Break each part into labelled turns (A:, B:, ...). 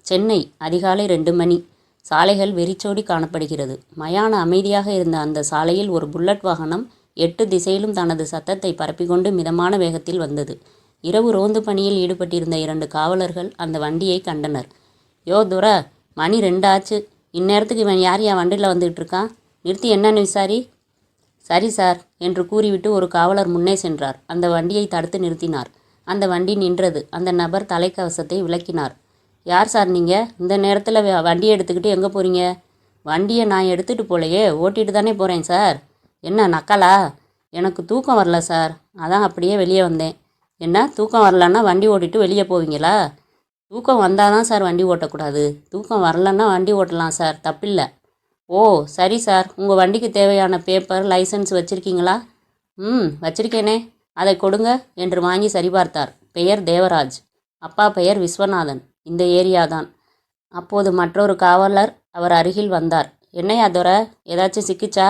A: சென்னை அதிகாலை 2 மணி. சாலைகள் வெறிச்சோடி காணப்படுகிறது. மயான அமைதியாக இருந்த அந்த சாலையில் ஒரு புல்லட் வாகனம் 8 திசையிலும் தனது சத்தத்தை பரப்பிக்கொண்டு மிதமான வேகத்தில் வந்தது. இரவு ரோந்து பணியில் ஈடுபட்டிருந்த 2 காவலர்கள் அந்த வண்டியை கண்டனர். யோ துர, மணி 2 ஆச்சு. இந்நேரத்துக்கு இவன் யார் வண்டியில் வந்துகிட்டு இருக்கான்? நிறுத்தி என்னன்னு விசாரி. சரி சார் என்று கூறிவிட்டு ஒரு காவலர் முன்னே சென்றார். அந்த வண்டியை தடுத்து நிறுத்தினார். அந்த வண்டி நின்றது. அந்த நபர் தலைக்கவசத்தை விலக்கினார். யார் சார் நீங்கள்? இந்த நேரத்தில் வண்டியை எடுத்துக்கிட்டு எங்கே போகிறீங்க? வண்டியை நான் எடுத்துகிட்டு போலையே, ஓட்டிகிட்டு தானே போகிறேன் சார். என்ன நக்கலா? எனக்கு தூக்கம் வரல சார், அதான் அப்படியே வெளியே வந்தேன். என்ன தூக்கம் வரலன்னா வண்டி ஓட்டிட்டு வெளியே போவீங்களா? தூக்கம் வந்தால் தான் சார் வண்டி ஓட்டக்கூடாது. தூக்கம் வரலன்னா வண்டி ஓட்டலாம் சார், தப்பில்லை. ஓ சரி சார், உங்கள் வண்டிக்கு தேவையான பேப்பர் லைசன்ஸ் வச்சுருக்கீங்களா? வச்சிருக்கேனே. அதை கொடுங்க என்று வாங்கி சரிபார்த்தார். பெயர் தேவராஜ், அப்பா பெயர் விஸ்வநாதன். இந்த ஏரியா தான். அப்போது மற்றொரு காவலர் அவர் அருகில் வந்தார். என்னையா துரை, ஏதாச்சும் சிக்கிச்சா?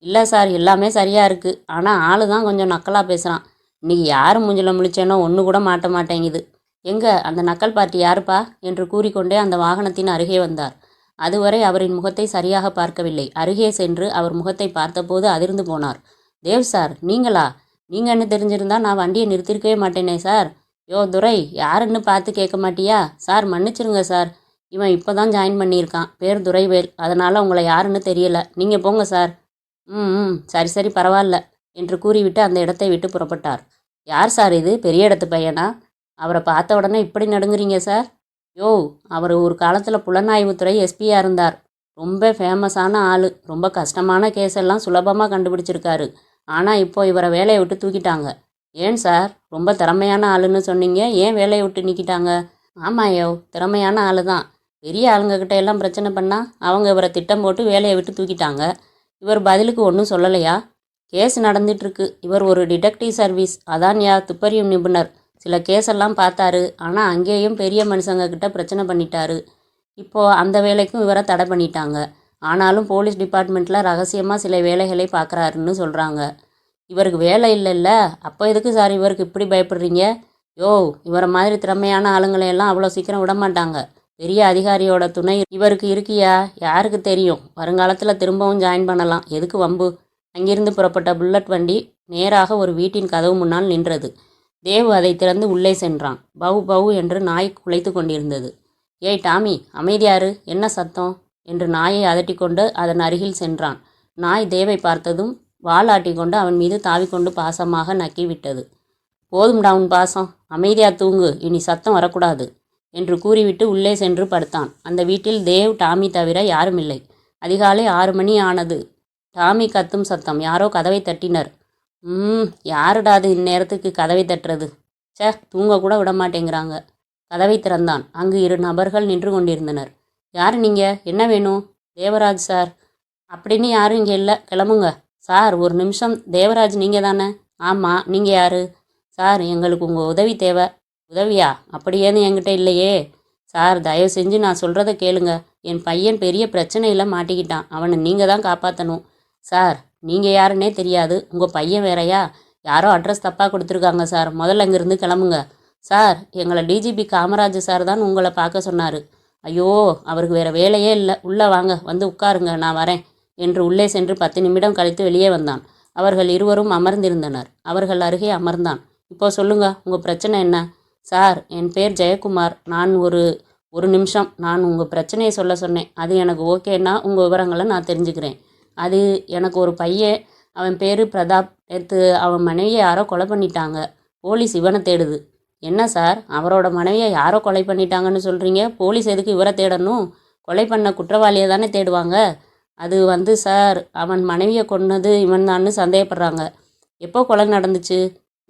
A: இல்லை சார், எல்லாமே சரியாக இருக்குது. ஆனால் ஆளு தான் கொஞ்சம் நக்கலாக பேசுகிறான். இன்றைக்கி யார் மூஞ்சில் முழிச்சேனோ ஒன்று கூட மாட்ட மாட்டேங்குது. எங்கே அந்த நக்கல் பார்ட்டி யாருப்பா என்று கூறிக்கொண்டே அந்த வாகனத்தின் அருகே வந்தார். அதுவரை அவரின் முகத்தை சரியாக பார்க்கவில்லை. அருகே சென்று அவர் முகத்தை பார்த்தபோது அதிர்ந்து போனார். தேவ் சார், நீங்களா? நீங்கன்னு தெரிஞ்சிருந்தா நான் வண்டியை நிறுத்திருக்கவே மாட்டேனே சார். யோ துரை, யாருன்னு பார்த்து கேட்க மாட்டியா? சார் மன்னிச்சிருங்க சார், இவன் இப்போ தான் ஜாயின் பண்ணியிருக்கான். பேர் துரைவேல், அதனால் உங்களை யாருன்னு தெரியலை. நீங்கள் போங்க சார். சரி சரி பரவாயில்ல என்று கூறிவிட்டு அந்த இடத்தை விட்டு புறப்பட்டார். யார் சார் இது? பெரிய இடத்து பையனா? அவரை பார்த்த உடனே இப்படி நடுங்குறீங்க சார்? யோ, அவர் ஒரு காலத்தில் புலனாய்வுத்துறை எஸ்பியாக இருந்தார். ரொம்ப ஃபேமஸான ஆள். ரொம்ப கஷ்டமான கேஸெல்லாம் சுலபமாக கண்டுபிடிச்சிருக்காரு. ஆனால் இப்போ இவரை வேலையை விட்டு தூக்கிட்டாங்க. ஏன் சார், ரொம்ப திறமையான ஆளுன்னு சொன்னீங்க, ஏன் வேலையை விட்டு நிற்கிட்டாங்க? ஆமாயோ, திறமையான ஆள் தான். பெரிய ஆளுங்கக்கிட்ட எல்லாம் பிரச்சனை பண்ணால் அவங்க இவரை திட்டம் போட்டு வேலையை விட்டு தூக்கிட்டாங்க. இவர் பதிலுக்கு ஒன்றும் சொல்லலையா? கேஸ் நடந்துட்டுருக்கு. இவர் ஒரு டிடெக்டிவ் சர்வீஸ், அதான் துப்பறியும் நிபுணர். சில கேஸெல்லாம் பார்த்தாரு. ஆனால் அங்கேயும் பெரிய மனுஷங்கக்கிட்ட பிரச்சனை பண்ணிட்டாரு. இப்போது அந்த வேலைக்கும் இவரை தடை பண்ணிட்டாங்க. ஆனாலும் போலீஸ் டிபார்ட்மெண்ட்டில் ரகசியமாக சில வேலைகளை பார்க்குறாருன்னு சொல்கிறாங்க. இவருக்கு வேலை இல்லைல்ல, அப்போ எதுக்கு சார் இவருக்கு இப்படி பயப்படுறீங்க? யோ, இவரை மாதிரி திறமையான ஆளுங்களையெல்லாம் அவ்வளோ சீக்கிரம் விட மாட்டாங்க. பெரிய அதிகாரியோட துணை இவருக்கு இருக்கியா? யாருக்கு தெரியும், வருங்காலத்தில் திரும்பவும் ஜாயின் பண்ணலாம். எதுக்கு வம்பு? அங்கிருந்து புறப்பட்ட புல்லட் வண்டி நேராக ஒரு வீட்டின் கதவு முன்னால் நின்றது. தேவ் அதை திறந்து உள்ளே சென்றான். பவு பவு என்று நாய் குலைத்து கொண்டிருந்தது. ஏய் டாமி, அமைதியாரு, என்ன சத்தம் என்று நாயை அதட்டிக்கொண்டு அதன் அருகில் சென்றான். நாய் தேவை பார்த்ததும் வாலாட்டி கொண்டு அவன் மீது தாவிக்கொண்டு பாசமாக நக்கிவிட்டது. போதும்டா உன் பாசம், அமைதியாக தூங்கு, இனி சத்தம் வரக்கூடாது என்று கூறிவிட்டு உள்ளே சென்று படுத்தான். அந்த வீட்டில் தேவ், டாமி தவிர யாரும் இல்லை. அதிகாலை 6 மணி ஆனது. டாமி கத்தும் சத்தம். யாரோ கதவை தட்டினர். யாருடாது இந்நேரத்துக்கு கதவை தட்டுறது? தூங்க கூட விட மாட்டேங்கிறாங்க. கதவை திறந்தான். அங்கு 2 நபர்கள் நின்று கொண்டிருந்தனர். யார் நீங்கள்? என்ன வேணும்? தேவராஜ் சார். அப்படின்னு யாரும் இங்கே இல்லை, கிளம்புங்க. சார் ஒரு நிமிஷம், தேவராஜ் நீங்கள் தானே? ஆமாம், நீங்கள் யார்? சார், எங்களுக்கு உங்கள் உதவி தேவை. உதவியா? அப்படியேன்னு என்கிட்ட இல்லையே. சார் தயவு செஞ்சு நான் சொல்கிறத கேளுங்க. என் பையன் பெரிய பிரச்சனையில் மாட்டிக்கிட்டான். அவனை நீங்கள் தான் காப்பாற்றணும். சார், நீங்கள் யாருன்னே தெரியாது, உங்கள் பையன் வேறையா? யாரோ அட்ரஸ் தப்பாக கொடுத்துருக்காங்க சார், முதல்ல அங்கேருந்து கிளம்புங்க. சார், எங்களை டிஜிபி காமராஜ் சார் தான் உங்களை பார்க்க சொன்னார். ஐயோ, அவருக்கு வேறு வேலையே இல்லை. உள்ளே வாங்க, வந்து உட்காருங்க, நான் வரேன் என்று உள்ளே சென்று 10 நிமிடம் கழித்து வெளியே வந்தான். அவர்கள் இருவரும் அமர்ந்திருந்தனர். அவர்கள் அருகே அமர்ந்தான். இப்போ சொல்லுங்க, உங்கள் பிரச்சனை என்ன? சார், என் பேர் ஜெயக்குமார். நான் ஒரு நிமிஷம், நான் உங்கள் பிரச்சனையை சொல்ல சொன்னேன். அது எனக்கு ஓகேன்னா உங்கள் விவரங்களை நான் தெரிஞ்சுக்கிறேன். அது எனக்கு ஒரு பையன், அவன் பேர் பிரதாப். நேற்று அவன் மனைவியை யாரோ கொலை பண்ணிட்டாங்க. போலீஸ் இவனை தேடுது. என்ன சார், அவரோட மனைவியை யாரோ கொலை பண்ணிட்டாங்கன்னு சொல்கிறீங்க? போலீஸ் எதுக்கு இவரை தேடணும்? கொலை பண்ண குற்றவாளியை தானே தேடுவாங்க. அது சார், அவன் மனைவியை கொன்னது இவன் தான்னு சந்தேகப்படுறாங்க. எப்போ கொலை நடந்துச்சு?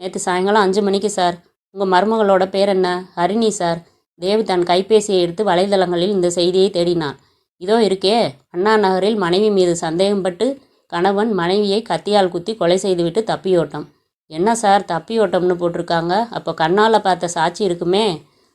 A: நேற்று சாயங்காலம் 5 மணிக்கு சார். உங்கள் மருமகளோட பேர் என்ன? ஹரிணி சார். தேவ் தன் கைபேசியை எடுத்து வலைதளங்களில் இந்த செய்தியை தேடினான். இதோ இருக்கே. அண்ணா நகரில் மனைவி மீது சந்தேகப்பட்டு கணவன் மனைவியை கத்தியால் குத்தி கொலை செய்துவிட்டு தப்பியோட்டம். என்ன சார் தப்பியோட்டம்னு போட்டிருக்காங்க? அப்போ கண்ணால் பார்த்த சாட்சி இருக்குமே.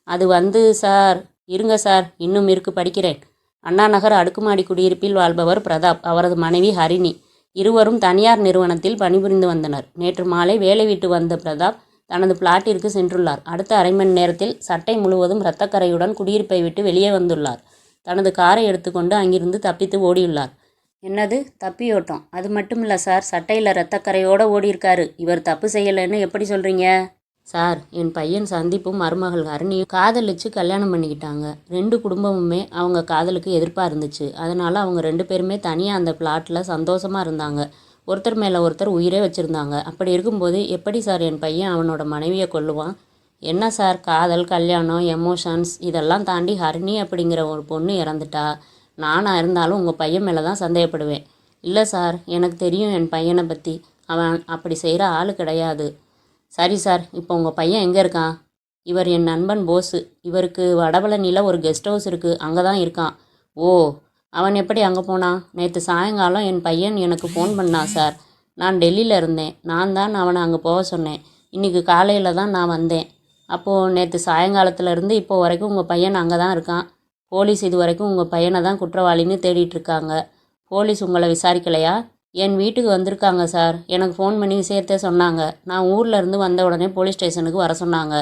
A: அது சார், இருங்க சார், இன்னும் இருக்கு, படிக்கிறேன். அண்ணா நகர் அடுக்குமாடி குடியிருப்பில் வாழ்பவர் பிரதாப், அவரது மனைவி ஹரிணி. இருவரும் தனியார் நிறுவனத்தில் பணிபுரிந்து வந்தனர். நேற்று மாலை வேலை விட்டு வந்த பிரதாப் தனது பிளாட்டிற்கு சென்றுள்ளார். அடுத்த அரை மணி நேரத்தில் சட்டை முழுவதும் இரத்தக்கரையுடன் குடியிருப்பை விட்டு வெளியே வந்துள்ளார். தனது காரை எடுத்துக்கொண்டு அங்கிருந்து தப்பித்து ஓடியுள்ளார். என்னது தப்பியோட்டம்? அது மட்டும் இல்லை சார், சட்டையில் இரத்தக்கரையோடு ஓடியிருக்காரு. இவர் தப்பு செய்யலைன்னு எப்படி சொல்கிறீங்க? சார், என் பையன் சந்தீப்பும் மருமகள் ஹரிணியும் காதலிச்சு கல்யாணம் பண்ணிக்கிட்டாங்க. 2 குடும்பமுமே அவங்க காதலுக்கு எதிர்ப்பாக இருந்துச்சு. அதனால் அவங்க 2 பேருமே தனியாக அந்த பிளாட்டில் சந்தோஷமாக இருந்தாங்க. ஒருத்தர் மேலே ஒருத்தர் உயிரே வச்சுருந்தாங்க. அப்படி இருக்கும்போது எப்படி சார் என் பையன் அவனோட மனைவியை கொல்லுவான்? என்ன சார், காதல், கல்யாணம், எமோஷன்ஸ் இதெல்லாம் தாண்டி ஹரிணி அப்படிங்கிற ஒரு பொண்ணு இறந்துட்டா. நானாக இருந்தாலும் உங்கள் பையன் மேலே தான் சந்தேகப்படுவேன். இல்லை சார், எனக்கு தெரியும் என் பையனை பற்றி. அவன் அப்படி செய்கிற ஆள் கிடையாது. சரி சார், இப்போ உங்கள் பையன் எங்கே இருக்கான்? இவர் என் நண்பன் போஸு. இவருக்கு வடபழனியில் ஒரு கெஸ்ட் ஹவுஸ் இருக்குது, அங்கே தான் இருக்கான். ஓ, அவன் எப்படி அங்கே போனான்? நேற்று சாயங்காலம் என் பையன் எனக்கு ஃபோன் பண்ணான் சார். நான் டெல்லியில் இருந்தேன். நான் தான் அவனை அங்கே போக சொன்னேன். இன்றைக்கி காலையில் தான் நான் வந்தேன். அப்போது நேற்று சாயங்காலத்துலேருந்து இப்போ வரைக்கும் உங்கள் பையன் அங்கே தான் இருக்கான். போலீஸ் இது வரைக்கும் உங்கள் பையனை தான் குற்றவாளின்னு தேடிட்டு இருக்காங்க. போலீஸ் உங்களை விசாரிக்கலையா? என் வீட்டுக்கு வந்திருக்காங்க சார். எனக்கு ஃபோன் பண்ணி விஷயத்த சொன்னாங்க. நான் ஊரில் இருந்து வந்த உடனே போலீஸ் ஸ்டேஷனுக்கு வர சொன்னாங்க.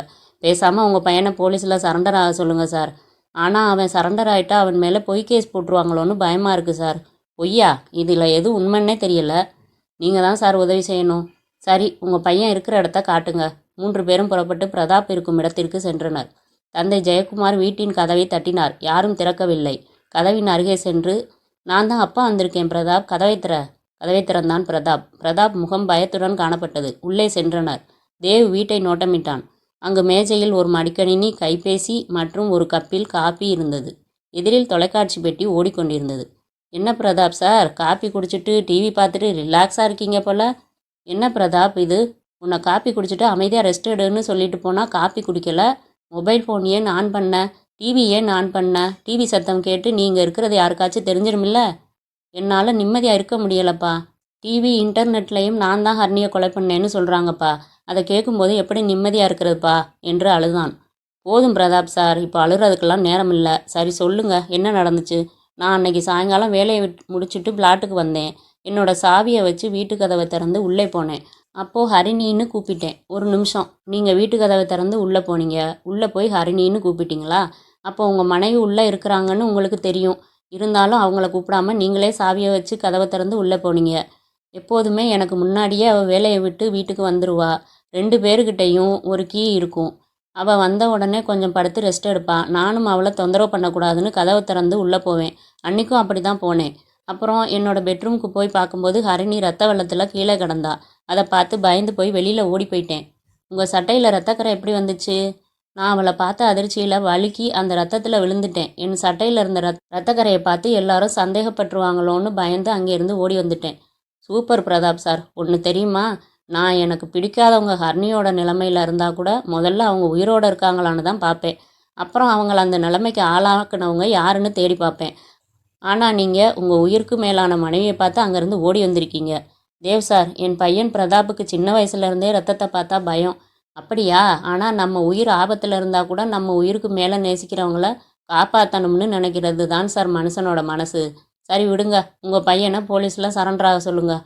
A: பேசாமல் உங்கள் பையனை போலீஸில் சரண்டர் ஆக சொல்லுங்கள் சார். ஆனால் அவன் சரண்டர் ஆகிட்டா அவன் மேலே பொய் கேஸ் போட்டுருவாங்களோன்னு பயமாக இருக்குது சார். பொய்யா? இதில் எது உண்மைன்னே தெரியல. நீங்கள் தான் சார் உதவி செய்யணும். சரி, உங்கள் பையன் இருக்கிற இடத்த காட்டுங்க. 3 பேரும் புறப்பட்டு பிரதாப் இருக்கும் இடத்திற்கு சென்றனர். தந்தை ஜெயக்குமார் வீட்டின் கதவை தட்டினார். யாரும் திறக்கவில்லை. கதவின் அருகே சென்று, நான் தான் அப்பா வந்திருக்கேன் பிரதாப், கதவை திற. கதவை திறந்தான் பிரதாப். பிரதாப் முகம் பயத்துடன் காணப்பட்டது. உள்ளே சென்றனர். தேவ் வீட்டை நோட்டமிட்டான். அங்கு மேஜையில் ஒரு மடிக்கணினி, கைபேசி மற்றும் ஒரு கப்பில் காபி இருந்தது. எதிரில் தொலைக்காட்சி பெட்டி ஓடிக்கொண்டிருந்தது. என்ன பிரதாப் சார், காப்பி குடிச்சிட்டு டிவி பார்த்துட்டு ரிலாக்ஸாக இருக்கீங்க போல. என்ன பிரதாப் இது, உன்னை காப்பி குடிச்சிட்டு அமைதியாக ரெஸ்ட் எடுன்னு சொல்லிட்டு போனால் காப்பி குடிக்கலை. மொபைல் ஃபோன் ஏன் ஆன் பண்ண? டிவி ஏன் ஆன் பண்ண? டிவி சத்தம் கேட்டு நீங்கள் இருக்கிறது யாருக்காச்சும் தெரிஞ்சிருமில்ல. என்னால் நிம்மதியாக இருக்க முடியலப்பா. டிவி, இன்டர்நெட்லேயும் நான் தான் ஹரிணியை கொலை பண்ணேன்னு சொல்கிறாங்கப்பா. அதை கேட்கும்போது எப்படி நிம்மதியாக இருக்கிறதுப்பா என்று அழுதான். போதும் பிரதாப் சார், இப்போ அழுகிறதுக்கெல்லாம் நேரம் இல்லை. சரி சொல்லுங்க, என்ன நடந்துச்சு? நான் அன்னைக்கு சாயங்காலம் வேலையை முடிச்சுட்டு பிளாட்டுக்கு வந்தேன். என்னோட சாவியை வச்சு வீட்டு கதவை திறந்து உள்ளே போனேன். அப்போது ஹரிணின்னு கூப்பிட்டேன். ஒரு நிமிஷம், நீங்கள் வீட்டு கதவை திறந்து உள்ளே போனீங்க. உள்ளே போய் ஹரிணின்னு கூப்பிட்டீங்களா? அப்போ உங்கள் மனைவி உள்ளே இருக்கிறாங்கன்னு உங்களுக்கு தெரியும். இருந்தாலும் அவங்கள கூப்பிடாம நீங்களே சாவியை வச்சு கதவை திறந்து உள்ளே போனீங்க. எப்போதுமே எனக்கு முன்னாடியே அவள் வேலையை விட்டு வீட்டுக்கு வந்துடுவா. 2 பேருக்கிட்டையும் ஒரு கீ இருக்கும். அவள் வந்த உடனே கொஞ்சம் படுத்து ரெஸ்ட் எடுப்பாள். நானும் அவளை தொந்தரவு பண்ணக்கூடாதுன்னு கதவை திறந்து உள்ளே போவேன். அன்றைக்கும் அப்படி தான் போனேன். அப்புறம் என்னோடய பெட்ரூமுக்கு போய் பார்க்கும்போது ஹரிணி ரத்த வெள்ளத்தில் கீழே கிடந்தா. அதை பார்த்து பயந்து போய் வெளியில் ஓடி போயிட்டேன். உங்கள் சட்டையில் ரத்தக்கரை எப்படி வந்துச்சு? நான் அவளை பார்த்த அதிர்ச்சியில் வழுக்கி அந்த ரத்தத்தில் விழுந்துட்டேன். என் சட்டையில் இருந்த ரத்தக்கரையை பார்த்து எல்லாரும் சந்தேகப்பட்டுருவாங்களோன்னு பயந்து அங்கேருந்து ஓடி வந்துட்டேன். Super Pratap sir. ஒன்று தெரியுமா, நான் எனக்கு பிடிக்காதவங்க ஹரிணியோட நிலைமையில் இருந்தால் கூட முதல்ல அவங்க உயிரோடு இருக்காங்களான்னு தான் பார்ப்பேன். அப்புறம் அவங்கள அந்த நிலைமைக்கு ஆளாக்குனவங்க யாருன்னு தேடி பார்ப்பேன். ஆனால் நீங்கள் உங்கள் உயிருக்கு மேலான மனைவியை பார்த்து அங்கேருந்து ஓடி வந்திருக்கீங்க. தேவ் சார், என் பையன் பிரதாப்புக்கு சின்ன வயசுலேருந்தே ரத்தத்தை பார்த்தா பயம். அப்படியா? ஆனால் நம்ம உயிர் ஆபத்தில் இருந்தால் கூட நம்ம உயிருக்கு மேலே நேசிக்கிறவங்கள காப்பாற்றணும்னு நினைக்கிறது தான் சார் மனுஷனோட மனசு. சரி விடுங்க, உங்கள் பையனை போலீஸில் சரண்டர் ஆக சொல்லுங்கள்.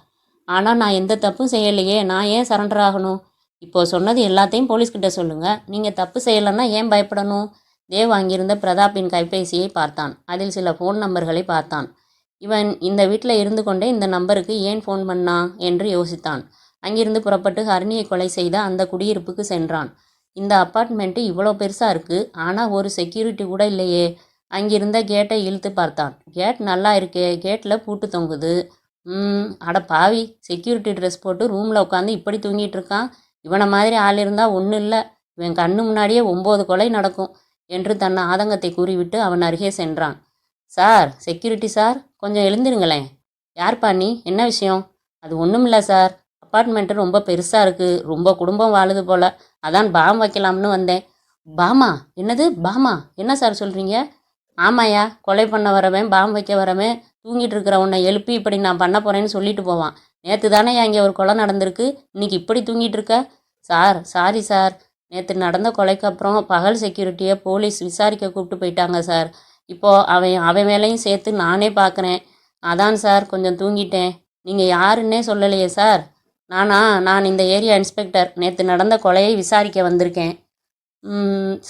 A: ஆனால் நான் எந்த தப்பும் செய்யலையே, நான் ஏன் சரண்டர் ஆகணும்? இப்போது சொன்னது எல்லாத்தையும் போலீஸ்கிட்ட சொல்லுங்கள். நீங்கள் தப்பு செய்யலைன்னா ஏன் பயப்படணும்? தேவ் அங்கிருந்த பிரதாப்பின் கைபேசியை பார்த்தான். அதில் சில ஃபோன் நம்பர்களை பார்த்தான். இவன் இந்த வீட்டில் இருந்து கொண்டே இந்த நம்பருக்கு ஏன் ஃபோன் பண்ணான் என்று யோசித்தான். அங்கிருந்து புறப்பட்டு ஹரிணியை கொலை செய்த அந்த குடியிருப்புக்கு சென்றான். இந்த அப்பார்ட்மெண்ட்டு இவ்வளோ பெருசாக இருக்குது, ஆனால் ஒரு செக்யூரிட்டி கூட இல்லையே. அங்கிருந்த கேட்டை இழுத்து பார்த்தான். கேட் நல்லா இருக்கே, கேட்டில் பூட்டு தொங்குது. அட பாவி, செக்யூரிட்டி ட்ரெஸ் போட்டு ரூமில் உட்காந்து இப்படி தூங்கிட்டு இருக்கான். இவனை மாதிரி ஆள் இருந்தால் ஒன்றும் இல்லை, இவன் கண்ணு முன்னாடியே 9 கொலை நடக்கும் என்று தன் ஆதங்கத்தை கூறிவிட்டு அவன் அருகே சென்றான். சார், செக்யூரிட்டி சார், கொஞ்சம் எழுந்திருங்களேன். யார்ப்பா நீ? என்ன விஷயம்? அது ஒன்றும் இல்லை சார், அப்பார்ட்மெண்ட்டு ரொம்ப பெருசாக இருக்குது, ரொம்ப குடும்பம் வாழுது போல், அதான் பாம் வைக்கலாம்னு வந்தேன். பாமா? என்னது பாமா? என்ன சார் சொல்கிறீங்க? ஆமாயா, கொலை பண்ண வரவன், பாம் வைக்க வரவன் தூங்கிட்டு இருக்கிற உன்னை எழுப்பி இப்படி நான் பண்ண போகிறேன்னு சொல்லிட்டு போவான். நேற்று தானே இங்கே ஒரு கொலை நடந்திருக்கு, இன்னைக்கு இப்படி தூங்கிட்டு இருக்க? சார், சாரி சார், நேற்று நடந்த கொலைக்கு அப்புறம் பகல் செக்யூரிட்டியை போலீஸ் விசாரிக்க கூப்பிட்டு போயிட்டாங்க சார். இப்போது அவன் வேலையும் சேர்த்து நானே பார்க்குறேன். அதான் சார் கொஞ்சம் தூங்கிட்டேன். நீங்கள் யாருன்னே சொல்லலையே சார். நான் இந்த ஏரியா இன்ஸ்பெக்டர். நேற்று நடந்த கொலையை விசாரிக்க வந்திருக்கேன்.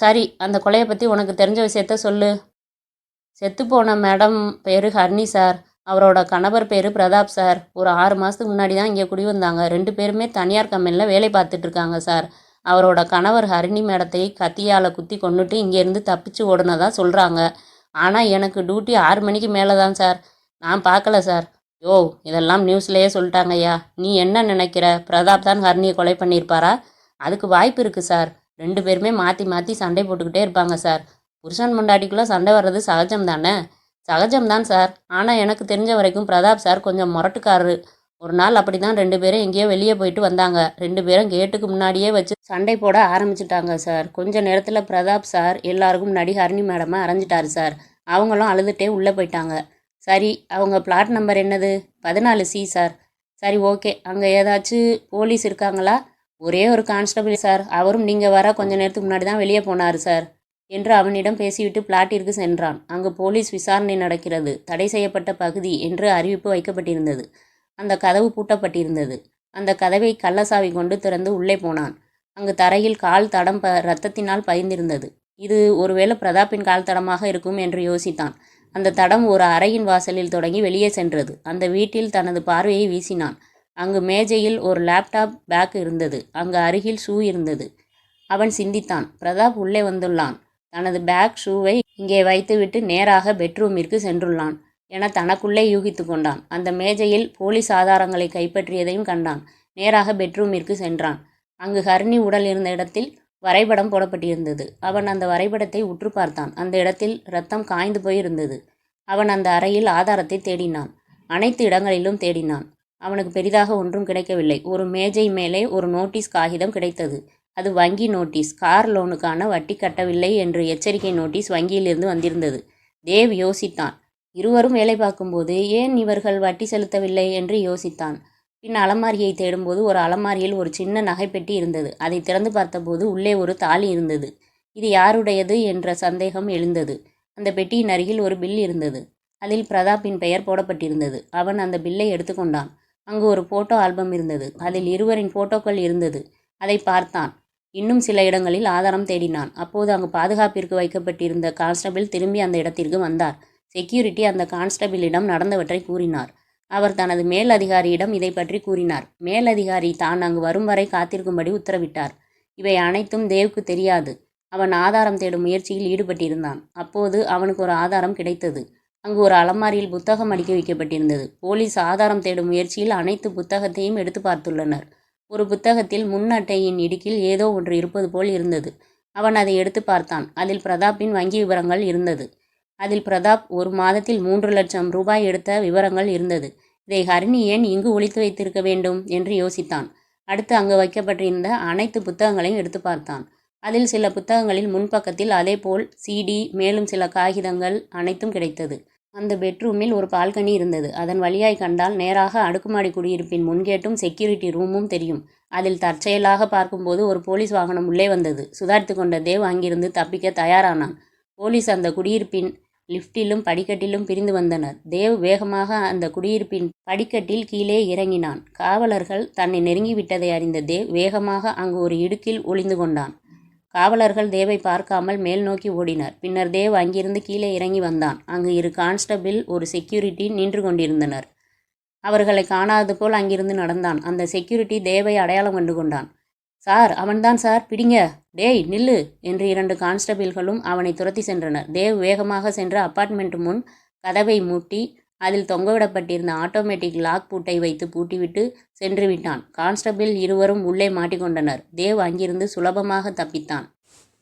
A: சரி, அந்த கொலையை பற்றி உனக்கு தெரிஞ்ச விஷயத்த சொல்லு. செத்துப்போன மேடம் பேர் ஹர்னி சார். அவரோட கணவர் பேர் பிரதாப் சார். ஒரு 6 மாதத்துக்கு முன்னாடி தான் இங்கே குடி வந்தாங்க. 2 பேருமே தனியார் கம்பெனியில் வேலை பார்த்துட்டு இருக்காங்க சார். அவரோட கணவர் ஹரிணி மேடத்தை கத்தியால் குத்தி கொன்னுட்டு இங்கேருந்து தப்பிச்சு ஓடுனதா சொல்கிறாங்க. ஆனால் எனக்கு டியூட்டி 6 மணிக்கு மேலே தான் சார். நான் பார்க்கல சார். யோ, இதெல்லாம் நியூஸ்லேயே சொல்லிட்டாங்கய்யா. நீ என்ன நினைக்கிற? பிரதாப் தான் ஹரிணியை கொலை பண்ணியிருப்பாரா? அதுக்கு வாய்ப்பு இருக்குது சார். 2 பேருமே மாற்றி மாற்றி சண்டை போட்டுக்கிட்டே இருப்பாங்க சார். புருஷன் பொண்டாட்டிக்குள்ளே சண்டை வர்றது சகஜம் தானே? சகஜம்தான் சார். ஆனால் எனக்கு தெரிஞ்ச வரைக்கும் பிரதாப் சார் கொஞ்சம் முரட்டுக்காரரு. ஒரு நாள் அப்படி தான் 2 பேரும் எங்கேயோ வெளியே போயிட்டு வந்தாங்க. 2 பேரும் கேட்டுக்கு முன்னாடியே வச்சு சண்டை போட ஆரம்பிச்சிட்டாங்க சார். கொஞ்ச நேரத்தில் பிரதாப் சார் எல்லாருக்கும் முன்னாடி ஹரிணி மேடமை அரைஞ்சிட்டாரு சார். அவங்களும் அழுதுகிட்டே உள்ளே போயிட்டாங்க. சரி, அவங்க பிளாட் நம்பர் என்னது? 14C sir. சரி, ஓகே. அங்கே ஏதாச்சும் போலீஸ் இருக்காங்களா? ஒரே ஒரு கான்ஸ்டபிள் சார். அவரும் நீங்கள் வர கொஞ்ச நேரத்துக்கு முன்னாடி தான் வெளியே போனார் சார் என்று அவனிடம் பேசிவிட்டு பிளாட்டிற்கு சென்றான். அங்கு போலீஸ் விசாரணை நடக்கிறது, தடை செய்யப்பட்ட பகுதி என்று அறிவிப்பு வைக்கப்பட்டிருந்தது. அந்த கதவு பூட்டப்பட்டிருந்தது. அந்த கதவை கள்ளசாவி கொண்டு திறந்து உள்ளே போனான். அங்கு தரையில் கால் தடம் இரத்தத்தினால் பதிந்திருந்தது. இது ஒருவேளை பிரதாப்பின் கால் தடமாக இருக்கும் என்று யோசித்தான். அந்த தடம் ஒரு அறையின் வாசலில் தொடங்கி வெளியே சென்றது. அந்த வீட்டில் தனது பார்வையை வீசினான். அங்கு மேஜையில் ஒரு லேப்டாப் பேக் இருந்தது. அங்கு அருகில் ஷூ இருந்தது. அவன் சிந்தித்தான். பிரதாப் உள்ளே வந்துள்ளான். தனது பேக் ஷூவை இங்கே வைத்துவிட்டு நேராக பெட்ரூமிற்கு சென்றுள்ளான் என தனக்குள்ளே யூகித்து கொண்டான். அந்த மேஜையில் போலீஸ் ஆதாரங்களை கைப்பற்றியதையும் கண்டான். நேராக பெட்ரூமிற்கு சென்றான். அங்கு ஹரிணி உடல் இருந்த இடத்தில் வரைபடம் போடப்பட்டிருந்தது. அவன் அந்த வரைபடத்தை உற்று பார்த்தான். அந்த இடத்தில் இரத்தம் காய்ந்து போயிருந்தது. அவன் அந்த அறையில் ஆதாரத்தை தேடினான். அனைத்து இடங்களிலும் தேடினான். அவனுக்கு பெரிதாக ஒன்றும் கிடைக்கவில்லை. ஒரு மேஜை மேலே ஒரு நோட்டீஸ் காகிதம் கிடைத்தது. அது வங்கி நோட்டீஸ். கார் லோனுக்கான வட்டி கட்டவில்லை என்று எச்சரிக்கை நோட்டீஸ் வங்கியிலிருந்து வந்திருந்தது. தேவ் யோசித்தான். இருவரும் வேலை பார்க்கும்போது ஏன் இவர்கள் வட்டி செலுத்தவில்லை என்று யோசித்தான். பின் அலமாரியை தேடும்போது ஒரு அலமாரியில் ஒரு சின்ன நகைப்பெட்டி இருந்தது. அதை திறந்து பார்த்தபோது உள்ளே ஒரு தாலி இருந்தது. இது யாருடையது என்ற சந்தேகம் எழுந்தது. அந்த பெட்டியின் அருகில் ஒரு பில் இருந்தது. அதில் பிரதாப்பின் பெயர் போடப்பட்டிருந்தது. அவன் அந்த பில்லை எடுத்துக்கொண்டான். அங்கு ஒரு போட்டோ ஆல்பம் இருந்தது. அதில் இருவரின் போட்டோக்கள் இருந்தது. அதை பார்த்தான். இன்னும் சில இடங்களில் ஆதாரம் தேடினான். அப்போது அங்கு பாதுகாப்பிற்கு வைக்கப்பட்டிருந்த கான்ஸ்டபிள் திரும்பி அந்த இடத்திற்கு வந்தார். செக்யூரிட்டி அந்த கான்ஸ்டபிளிடம் நடந்தவற்றை கூறினார். அவர் தனது மேல் அதிகாரியிடம் இதை பற்றி கூறினார். மேலதிகாரி தான் அங்கு வரும் வரை காத்திருக்கும்படி உத்தரவிட்டார். இவை அனைத்தும் தேவுக்கு தெரியாது. அவன் ஆதாரம் தேடும் முயற்சியில் ஈடுபட்டிருந்தான். அப்போது அவனுக்கு ஒரு ஆதாரம் கிடைத்தது. அங்கு ஒரு அலமாரியில் புத்தகம் அடுக்கி வைக்கப்பட்டிருந்தது. போலீஸ் ஆதாரம் தேடும் முயற்சியில் அனைத்து புத்தகத்தையும் எடுத்து பார்த்துள்ளனர். ஒரு புத்தகத்தில் முன் அட்டையின் இடுக்கில் ஏதோ ஒன்று இருப்பது போல் இருந்தது. அவன் அதை எடுத்து பார்த்தான். அதில் பிரதாப்பின் வங்கி விவரங்கள் இருந்தது. அதில் பிரதாப் ஒரு மாதத்தில் 3 லட்சம் ரூபாய் எடுத்த விவரங்கள் இருந்தது. இதை ஹரிணி ஏன் இங்கு ஒளித்து வைத்திருக்க வேண்டும் என்று யோசித்தான். அடுத்து அங்கு வைக்கப்பட்டிருந்த அனைத்து புத்தகங்களையும் எடுத்து பார்த்தான். அதில் சில புத்தகங்களில் முன்பக்கத்தில் அதேபோல் சிடி, மேலும் சில காகிதங்கள் அனைத்தும் கிடைத்தது. அந்த பெட்ரூமில் ஒரு பால்கனி இருந்தது. அதன் வழியாய் கண்டால் நேராக அடுக்குமாடி குடியிருப்பின் முன்கேட்டும் செக்யூரிட்டி ரூமும் தெரியும். அதில் தற்செயலாக பார்க்கும்போது ஒரு போலீஸ் வாகனம் உள்ளே வந்தது. சுதாரித்து கொண்ட தேவ் அங்கிருந்து தப்பிக்க தயாரானான். போலீஸ் அந்த குடியிருப்பின் லிஃப்டிலும் படிக்கட்டிலும் பிரிந்து வந்தனர். தேவ் வேகமாக அந்த குடியிருப்பின் படிக்கட்டில் கீழே இறங்கினான். காவலர்கள் தன்னை நெருங்கிவிட்டதை அறிந்த தேவ் வேகமாக அங்கு ஒரு இடுக்கில் ஒளிந்து கொண்டான். காவலர்கள் தேவை பார்க்காமல் மேல் நோக்கி ஓடினர். பின்னர் தேவ் அங்கிருந்து கீழே இறங்கி வந்தான். அங்கு 2 கான்ஸ்டபிள், ஒரு செக்யூரிட்டி நின்று கொண்டிருந்தனர். அவர்களை காணாதது போல் அங்கிருந்து நடந்தான். அந்த செக்யூரிட்டி தேவை அடையாளம் கண்டு கொண்டான். சார், அவன்தான் சார், பிடிங்க. டேய் நில்லு என்று 2 கான்ஸ்டபிள்களும் அவனை துரத்தி சென்றனர். தேவ் வேகமாக சென்று அப்பார்ட்மெண்ட் முன் கதவை மூட்டி அதில் தொங்கவிடப்பட்டிருந்த ஆட்டோமேட்டிக் லாக் பூட்டை வைத்து பூட்டிவிட்டு சென்று விட்டான். கான்ஸ்டபிள் இருவரும் உள்ளே மாட்டிக்கொண்டனர். தேவ் அங்கிருந்து சுலபமாக தப்பித்தான்.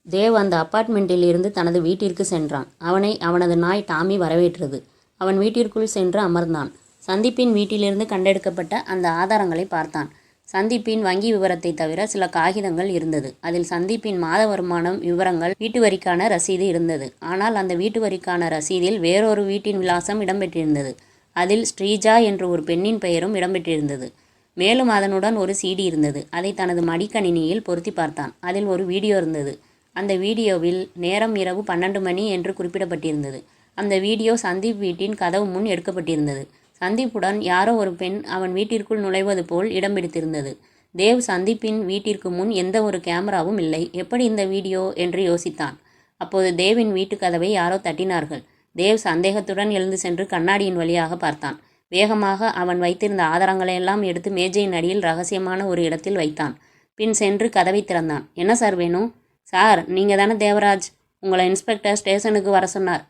A: தேவ் அந்த அப்பார்ட்மெண்ட்டில் இருந்து தனது வீட்டிற்கு சென்றான். அவனை அவனது நாய் டாமி வரவேற்றது. அவன் வீட்டிற்குள் சென்று அமர்ந்தான். சந்தீப்பின் வீட்டிலிருந்து கண்டெடுக்கப்பட்ட அந்த ஆதாரங்களை பார்த்தான். சந்தீப்பின் வங்கி விவரத்தை தவிர சில காகிதங்கள் இருந்தது. அதில் சந்தீப்பின் மாத வருமானம் விவரங்கள், வீட்டு வரிக்கான ரசீது இருந்தது. ஆனால் அந்த வீட்டு வரிக்கான ரசீதில் வேறொரு வீட்டின் விலாசம் இடம்பெற்றிருந்தது. அதில் ஸ்ரீஜா என்ற ஒரு பெண்ணின் பெயரும் இடம்பெற்றிருந்தது. மேலும் அதனுடன் ஒரு சிடி இருந்தது. அதை தனது மடிக்கணினியில் பொருத்தி பார்த்தான். அதில் ஒரு வீடியோ இருந்தது. அந்த வீடியோவில் நேரம் இரவு 12 மணி என்று குறிப்பிடப்பட்டிருந்தது. அந்த வீடியோ சந்தீப் வீட்டின் கதவு முன் எடுக்கப்பட்டிருந்தது. சந்தீப்புடன் யாரோ ஒரு பெண் அவன் வீட்டிற்குள் நுழைவது போல் இடம் பிடித்திருந்தது. தேவ் சந்தீப்பின் வீட்டிற்கு முன் எந்த ஒரு கேமராவும் இல்லை. எப்படி இந்த வீடியோ என்று யோசித்தான். அப்போது தேவின் வீட்டு கதவை யாரோ தட்டினார்கள். தேவ் சந்தேகத்துடன் எழுந்து சென்று கண்ணாடியின் வழியாக பார்த்தான். வேகமாக அவன் வைத்திருந்த ஆதாரங்களையெல்லாம் எடுத்து மேஜையின் அடியில் ரகசியமான ஒரு இடத்தில் வைத்தான். பின் சென்று கதவை திறந்தான். என்ன சார் வேணும்? சார், நீங்கள் தானே தேவராஜ்? உங்களை இன்ஸ்பெக்டர் ஸ்டேஷனுக்கு வர சொன்னார்.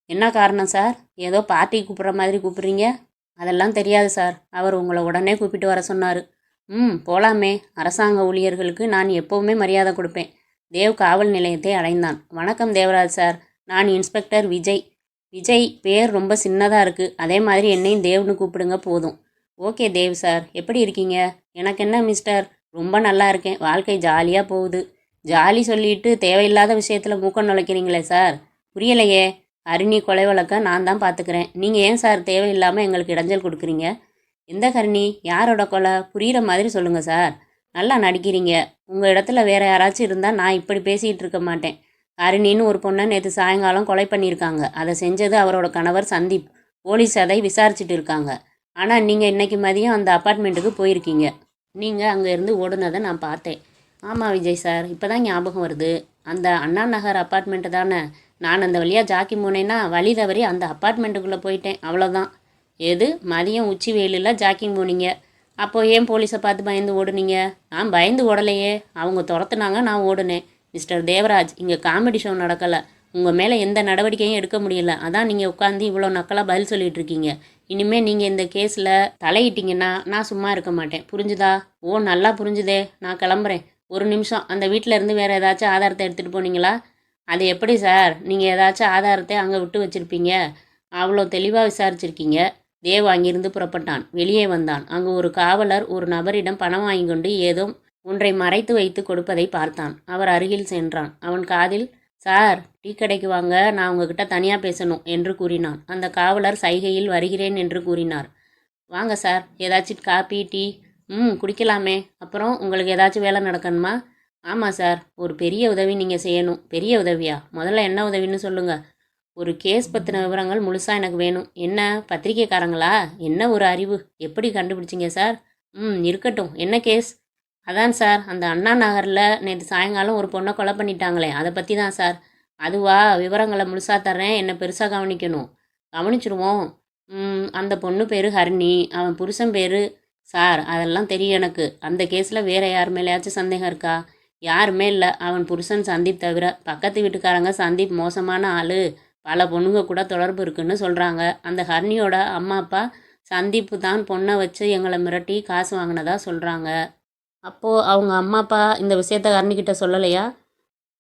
A: என்ன காரணம் சார்? ஏதோ பார்ட்டி கூப்பிட்ற மாதிரி கூப்பிட்றீங்க. அதெல்லாம் தெரியாது சார். அவர் உங்களை உடனே கூப்பிட்டு வர சொன்னார். போலாமே. அரசாங்க ஊழியர்களுக்கு நான் எப்போவுமே மரியாதை கொடுப்பேன். தேவ் காவல் நிலையத்தை அடைந்தான். வணக்கம் தேவராஜ் சார், நான் இன்ஸ்பெக்டர் விஜய். விஜய் பேர் ரொம்ப சின்னதாக இருக்குது. அதே மாதிரி என்னையும் தேவ்னு கூப்பிடுங்க போதும். ஓகே தேவ் சார், எப்படி இருக்கீங்க? எனக்கு என்ன மிஸ்டர், ரொம்ப நல்லா இருக்கேன். வாழ்க்கை ஜாலியாக போகுது. ஜாலி சொல்லிட்டு தேவையில்லாத விஷயத்தில் மூக்கம் நுழைக்கிறீங்களே சார், புரியலையே. ஹரிணி கொலை வழக்க நான் தான் பார்த்துக்கிறேன். நீங்கள் ஏன் சார் தேவையில்லாமல் எங்களுக்கு இடைஞ்சல் கொடுக்குறீங்க? எந்த ஹரிணி? யாரோட கொலை? புரிகிற மாதிரி சொல்லுங்கள் சார். நல்லா நடிக்கிறீங்க. உங்கள் இடத்துல வேறு யாராச்சும் இருந்தால் நான் இப்படி பேசிகிட்டு இருக்க மாட்டேன். ஹரிணின்னு ஒரு பொண்ணை நேற்று சாயங்காலம் கொலை பண்ணியிருக்காங்க. அதை செஞ்சது அவரோட கணவர் சந்தீப். போலீஸ் அதை விசாரிச்சுட்டு இருக்காங்க. ஆனால் நீங்கள் இன்றைக்கி மதியம் அந்த அப்பார்ட்மெண்ட்டுக்கு போயிருக்கீங்க. நீங்கள் அங்கே இருந்து ஓடுனதை நான் பார்த்தேன். ஆமாம் விஜய் சார், இப்போ தான் ஞாபகம் வருது. அந்த அண்ணா நகர் அப்பார்ட்மெண்ட்டு தானே. நான் அந்த வழியாக ஜாக்கி போனேன்னா வழி தவறி அந்த அப்பார்ட்மெண்ட்டுக்குள்ளே போயிட்டேன், அவ்வளோதான். எது, மதியம் உச்சி வெயிலில் ஜாக்கிங் போனீங்க? அப்போ ஏன் போலீஸை பார்த்து பயந்து ஓடுனீங்க? நான் பயந்து ஓடலையே, அவங்க துரத்துனாங்க, நான் ஓடுனேன். மிஸ்டர் தேவராஜ், இங்கே காமெடி ஷோ நடக்கலை. உங்கள் மேலே எந்த நடவடிக்கையும் எடுக்க முடியல. அதான் நீங்கள் உட்காந்து இவ்வளோ நக்கலாக பதில் சொல்லிகிட்டு இருக்கீங்க. இனிமேல் நீங்கள் இந்த கேஸில் தலையிட்டீங்கன்னா நான் சும்மா இருக்க மாட்டேன், புரிஞ்சுதா? ஓ, நல்லா புரிஞ்சுதே. நான் கிளம்புறேன். ஒரு நிமிஷம். அந்த வீட்டில் இருந்து வேறு ஏதாச்சும் ஆதாரத்தை எடுத்துகிட்டு போனீங்களா? அது எப்படி சார், நீங்கள் ஏதாச்சும் ஆதாரத்தை அங்கே விட்டு வச்சுருப்பீங்க. அவ்வளோ தெளிவாக விசாரிச்சிருக்கீங்க. தேவ் அங்கிருந்து புறப்பட்டான். வெளியே வந்தான். அங்கு ஒரு காவலர் ஒரு நபரிடம் பணம் வாங்கி கொண்டு ஏதோ ஒன்றை மறைத்து வைத்து கொடுப்பதை பார்த்தான். அவர் அருகில் சென்றான். அவன் காதில், சார், டீ கடைக்கு வாங்க, நான் உங்ககிட்ட தனியாக பேசணும் என்று கூறினான். அந்த காவலர் சைகையில் வருகிறேன் என்று கூறினார். வாங்க சார், ஏதாச்சும் காப்பி டீ? குடிக்கலாமே. அப்புறம் உங்களுக்கு ஏதாச்சும் வேலை நடக்கணுமா? ஆமாம் சார், ஒரு பெரிய உதவி நீங்கள் செய்யணும். பெரிய உதவியா? முதல்ல என்ன உதவின்னு சொல்லுங்கள். ஒரு கேஸ் பற்றின விவரங்கள் முழுசாக எனக்கு வேணும். என்ன, பத்திரிக்கைக்காரங்களா? என்ன ஒரு அறிவு, எப்படி கண்டுபிடிச்சிங்க சார்? இருக்கட்டும். என்ன கேஸ்? அதான் சார், அந்த அண்ணா நகரில் நேற்று சாயங்காலம் ஒரு பொண்ணை கொலை பண்ணிட்டாங்களே, அதை பற்றி தான் சார். அதுவா? விவரங்களை முழுசாக தர்றேன், என்னை பெருசாக கவனிக்கணும். கவனிச்சிருவோம். அந்த பொண்ணு பேர் ஹரிணி, அவன் புருஷன் பேர். சார், அதெல்லாம் தெரியும் எனக்கு. அந்த கேஸில் வேறு யார் மேலேயாச்சும் சந்தேகம் இருக்கா? யாருமே இல்லை, அவன் புருஷன் சந்தீப் தவிர. பக்கத்து வீட்டுக்காரங்க சந்தீப் மோசமான ஆள், பல பொண்ணுங்க கூட தொடர்பு இருக்குன்னு சொல்கிறாங்க. அந்த ஹரிணியோட அம்மா அப்பா சந்தீப்பு தான் பொண்ணை வச்சு எங்களை மிரட்டி காசு வாங்கினதா சொல்கிறாங்க. அப்போது அவங்க அம்மா அப்பா இந்த விஷயத்த ஹரிணிக்கிட்ட சொல்லலையா?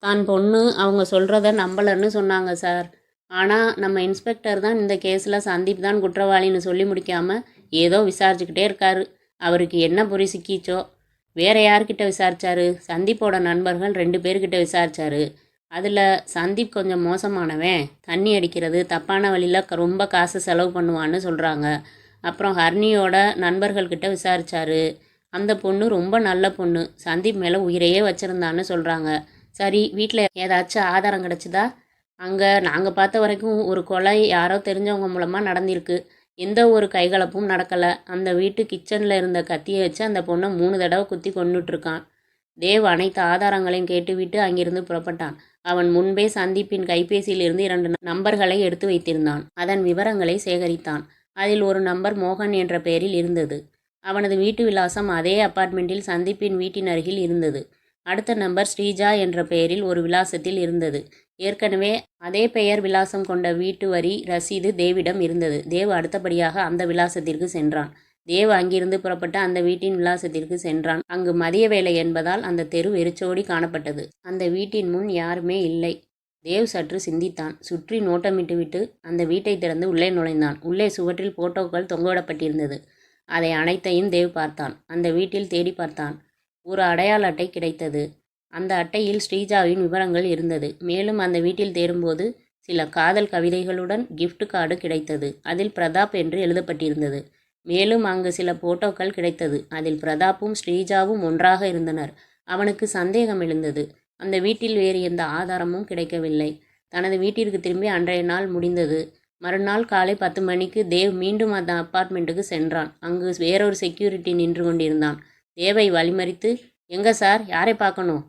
A: தான் பொண்ணு அவங்க சொல்கிறத நம்பலன்னு சொன்னாங்க சார். ஆனால் நம்ம இன்ஸ்பெக்டர் தான் இந்த கேஸில் சந்தீப் தான் குற்றவாளின்னு சொல்லி முடிக்காமல் ஏதோ விசாரிச்சுக்கிட்டே இருக்காரு. அவருக்கு என்ன பொறி சிக்கிச்சோ. வேறு யார்கிட்ட விசாரிச்சாரு? சந்தீப்போட நண்பர்கள் 2 பேர்கிட்ட விசாரிச்சாரு. அதில் சந்தீப் கொஞ்சம் மோசமானவன். தண்ணி அடிக்கிறது, தப்பான வழியில் ரொம்ப காசு செலவு பண்ணுவான்னு சொல்கிறாங்க. அப்புறம் ஹரிணியோட நண்பர்கள்கிட்ட விசாரிச்சாரு. அந்த பொண்ணு ரொம்ப நல்ல பொண்ணு, சந்தீப் மேலே உயிரையே வச்சுருந்தான்னு சொல்கிறாங்க. சரி, வீட்டில் ஏதாச்சும் ஆதாரம் கிடச்சிதா? அங்கே நாங்கள் பார்த்த வரைக்கும் ஒரு கொலை யாரோ தெரிஞ்சவங்க மூலமாக நடந்திருக்கு. எந்த ஒரு கைகலப்பும் நடக்கலை. அந்த வீட்டு கிச்சனில் இருந்த கத்தியை வச்சு அந்த பொண்ணை 3 தடவை குத்தி கொன்னுட்ருக்கான். தேவ் அனைத்து ஆதாரங்களையும் கேட்டுவிட்டு அங்கிருந்து புறப்பட்டான். அவன் முன்பே சந்தீப்பின் கைபேசியில் இருந்து 2 நம்பர்களை எடுத்து வைத்திருந்தான். அதன் விவரங்களை சேகரித்தான். அதில் ஒரு நம்பர் மோகன் என்ற பெயரில் இருந்தது. அவனது வீட்டு விலாசம் அதே அப்பார்ட்மெண்ட்டில் சந்தீப்பின் வீட்டின் அருகில் இருந்தது. அடுத்த நம்பர் ஸ்ரீஜா என்ற பெயரில் ஒரு விலாசத்தில் இருந்தது. ஏற்கனவே அதே பெயர் விலாசம் கொண்ட வீட்டு வரி ரசீது தேவிடம் இருந்தது. தேவ் அடுத்தபடியாக அந்த விலாசத்திற்கு சென்றான். தேவ் அங்கிருந்து புறப்பட்டு அந்த வீட்டின் விலாசத்திற்கு சென்றான். அங்கு மதிய வேளை என்பதால் அந்த தெரு வெறிச்சோடி காணப்பட்டது. அந்த வீட்டின் முன் யாருமே இல்லை. தேவ் சற்று சிந்தித்தான். சுற்றி நோட்டமிட்டுவிட்டு அந்த வீட்டை திறந்து உள்ளே நுழைந்தான். உள்ளே சுவற்றில் போட்டோக்கள் தொங்கவிடப்பட்டிருந்தது. அதை அனைத்தையும் தேவ் பார்த்தான். அந்த வீட்டில் தேடி பார்த்தான். ஒரு அடையாள அட்டை கிடைத்தது. அந்த அட்டையில் ஸ்ரீஜாவின் விவரங்கள் இருந்தது. மேலும் அந்த வீட்டில் தேடும்போது சில காதல் கவிதைகளுடன் கிஃப்ட் கார்டு கிடைத்தது. அதில் பிரதாப் என்று எழுதப்பட்டிருந்தது. மேலும் அங்கு சில போட்டோக்கள் கிடைத்தது. அதில் பிரதாப்பும் ஸ்ரீஜாவும் ஒன்றாக இருந்தனர். அவனுக்கு சந்தேகம் எழுந்தது. அந்த வீட்டில் வேறு எந்த ஆதாரமும் கிடைக்கவில்லை. தனது வீட்டிற்கு திரும்பி அன்றைய நாள் முடிந்தது. மறுநாள் காலை 10 மணிக்கு தேவ் மீண்டும் அந்த அப்பார்ட்மெண்ட்டுக்கு சென்றான். அங்கு வேறொரு செக்யூரிட்டி நின்று கொண்டிருந்தான். தேவை வழிமறித்து, எங்க சார், யாரை பார்க்கணும்?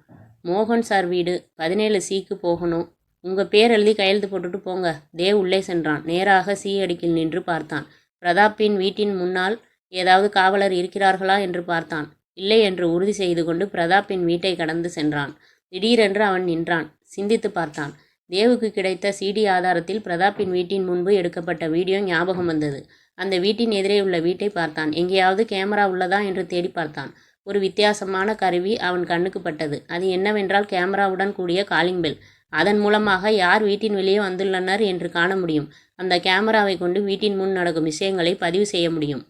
A: மோகன் சார் வீடு 17C போகணும். உங்கள் பேர் எழுதி கையெழுத்து போட்டுட்டு போங்க. தேவ் உள்ளே சென்றான். நேராக சி அடுக்கில் நின்று பார்த்தான். பிரதாப்பின் வீட்டின் முன்னால் ஏதாவது காவலர் இருக்கிறார்களா என்று பார்த்தான். இல்லை என்று உறுதி செய்து கொண்டு பிரதாப்பின் வீட்டை கடந்து சென்றான். திடீரென்று அவன் நின்றான். சிந்தித்து பார்த்தான். தேவுக்கு கிடைத்த சிடி ஆதாரத்தில் பிரதாப்பின் வீட்டின் முன்பு எடுக்கப்பட்ட வீடியோ ஞாபகம் வந்தது. அந்த வீட்டின் எதிரே உள்ள வீட்டை பார்த்தான். எங்கேயாவது கேமரா உள்ளதா என்று தேடி பார்த்தான். ஒரு வித்தியாசமான கருவி அவன் கண்ணுக்கு பட்டது. அது என்னவென்றால் கேமராவுடன் கூடிய காலிங் பெல். அதன் மூலமாக யார் வீட்டின் வெளியே வந்துள்ளனர் என்று காண முடியும். அந்த கேமராவை கொண்டு வீட்டின் முன் நடக்கும் விஷயங்களை பதிவு செய்ய முடியும்.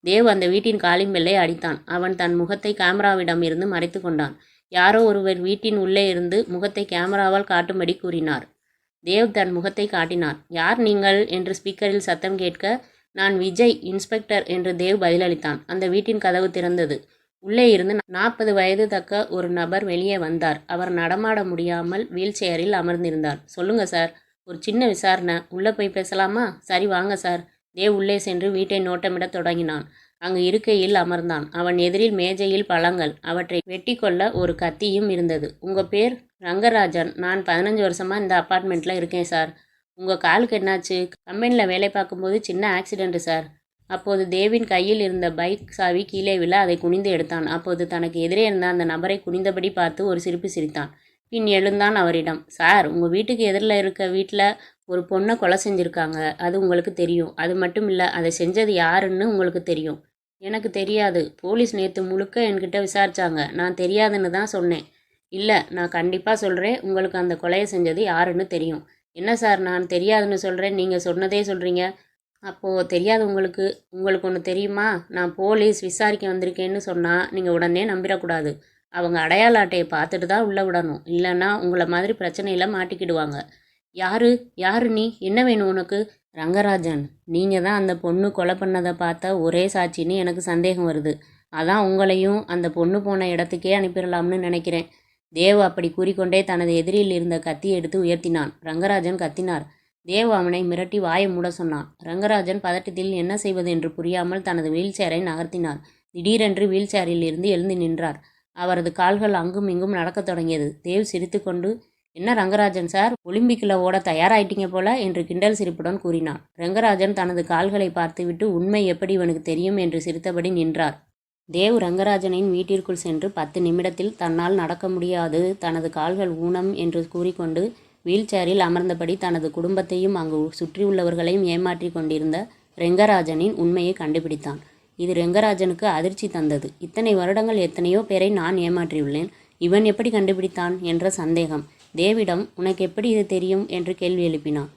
A: தேவ் அந்த வீட்டின் காலிங் பெல்லை அடித்தான். அவன் தன் முகத்தை கேமராவிடம் இருந்து மறைத்து கொண்டான். யாரோ ஒருவர் வீட்டின் உள்ளே இருந்து முகத்தை கேமராவால் காட்டும்படி கூறினார். தேவ் தன் முகத்தை காட்டினார். யார் நீங்கள் என்று ஸ்பீக்கரில் சத்தம் கேட்க, நான் விஜய், இன்ஸ்பெக்டர் என்று தேவ் பதிலளித்தான். அந்த வீட்டின் கதவு திறந்தது. உள்ளே இருந்து 40 வயது தக்க ஒரு நபர் வெளியே வந்தார். அவர் நடமாட முடியாமல் வீல் சேரில் அமர்ந்திருந்தார். சொல்லுங்க சார், ஒரு சின்ன விசாரணை, உள்ளே போய் பேசலாமா? சரி வாங்க சார். தேவ் உள்ளே சென்று வீட்டை நோட்டமிடத் தொடங்கினான். அங்கு இருக்கையில் அமர்ந்தான். அவன் எதிரில் மேஜையில் பழங்கள், அவற்றை வெட்டி கொள்ள ஒரு கத்தியும் இருந்தது. உங்க பேர்? ரங்கராஜன். நான் 15 வருஷமா இந்த அப்பார்ட்மெண்ட்டில் இருக்கேன் சார். உங்கள் காலுக்கு என்னாச்சு? கம்பெனியில் வேலை பார்க்கும்போது சின்ன ஆக்சிடென்ட்டு சார். அப்போது தேவின் கையில் இருந்த பைக் சாவி கீழே விழ அதை குனிந்து எடுத்தான். அப்போது தனக்கு எதிரே இருந்த அந்த நபரை குனிந்தபடி பார்த்து ஒரு சிரிப்பு சிரித்தான். பின் எழுந்தான் அவரிடம். சார், உங்கள் வீட்டுக்கு எதிரில் இருக்க வீட்டில் ஒரு பொண்ணை கொலை செஞ்சுருக்காங்க. அது உங்களுக்கு தெரியும். அது மட்டும் இல்லை, அதை செஞ்சது யாருன்னு உங்களுக்கு தெரியும். எனக்கு தெரியாது. போலீஸ் நேற்று முழுக்க என்கிட்ட விசாரிச்சாங்க. நான் தெரியாதுன்னு தான் சொன்னேன். இல்லை, நான் கண்டிப்பாக சொல்கிறேன், உங்களுக்கு அந்த கொலையை செஞ்சது யாருன்னு தெரியும். என்ன சார், நான் தெரியாதுன்னு சொல்கிறேன், நீங்கள் சொன்னதே சொல்கிறீங்க. அப்போது தெரியாது உங்களுக்கு ஒன்று தெரியுமா? நான் போலீஸ் விசாரிக்க வந்திருக்கேன்னு சொன்னால் நீங்கள் உடனே நம்பிடக்கூடாது. அவங்க அடையாள அட்டையை பார்த்துட்டு தான் உள்ளே விடணும். இல்லைன்னா உங்களை மாதிரி பிரச்சனையில் மாட்டிக்கிடுவாங்க. யாரு நீ? என்ன வேணும் உனக்கு? ரங்கராஜன், நீங்கள் தான் அந்த பொண்ணு கொலை பண்ணதை பார்த்த ஒரே சாட்சின்னு எனக்கு சந்தேகம் வருது. அதான் உங்களையும் அந்த பொண்ணு போன இடத்துக்கே அனுப்பிடலாம்னு நினைக்கிறேன். தேவ் அப்படி கூறிக்கொண்டே தனது எதிரில் இருந்த கத்தியை எடுத்து உயர்த்தினான். ரங்கராஜன் கத்தினார். தேவ் அவனை மிரட்டி வாயை மூட சொன்னான். ரங்கராஜன் பதட்டத்தில் என்ன செய்வது என்று புரியாமல் தனது வீல் சேரை நகர்த்தினார். திடீரென்று வீல் சேரில் இருந்து எழுந்து நின்றார். அவரது கால்கள் அங்கும் இங்கும் நடக்கத் தொடங்கியது. தேவ் சிரித்து கொண்டு, என்ன ரங்கராஜன் சார், ஒலிம்பிக்கில் ஓட தயாராயிட்டீங்க போல என்று கிண்டல் சிரிப்புடன் கூறினான். ரங்கராஜன் தனது கால்களை பார்த்துவிட்டு உண்மை எப்படி இவனுக்கு தெரியும் என்று சிரித்தபடி நின்றார். தேவ் ரங்கராஜனின் வீட்டிற்குள் சென்று 10 நிமிடத்தில் தன்னால் நடக்க முடியாது, தனது கால்கள் ஊனம் என்று கூறிக்கொண்டு வீல் சேரில் அமர்ந்தபடி தனது குடும்பத்தையும் அங்கு சுற்றியுள்ளவர்களையும் ஏமாற்றி கொண்டிருந்த ரெங்கராஜனின் உண்மையை கண்டுபிடித்தான். இது ரெங்கராஜனுக்கு அதிர்ச்சி தந்தது. இத்தனை வருடங்கள் எத்தனையோ பேரை நான் ஏமாற்றியுள்ளேன், இவன் எப்படி கண்டுபிடித்தான் என்ற சந்தேகம். தேவிடம் உனக்கு எப்படி இது தெரியும் என்று கேள்வி எழுப்பினான்.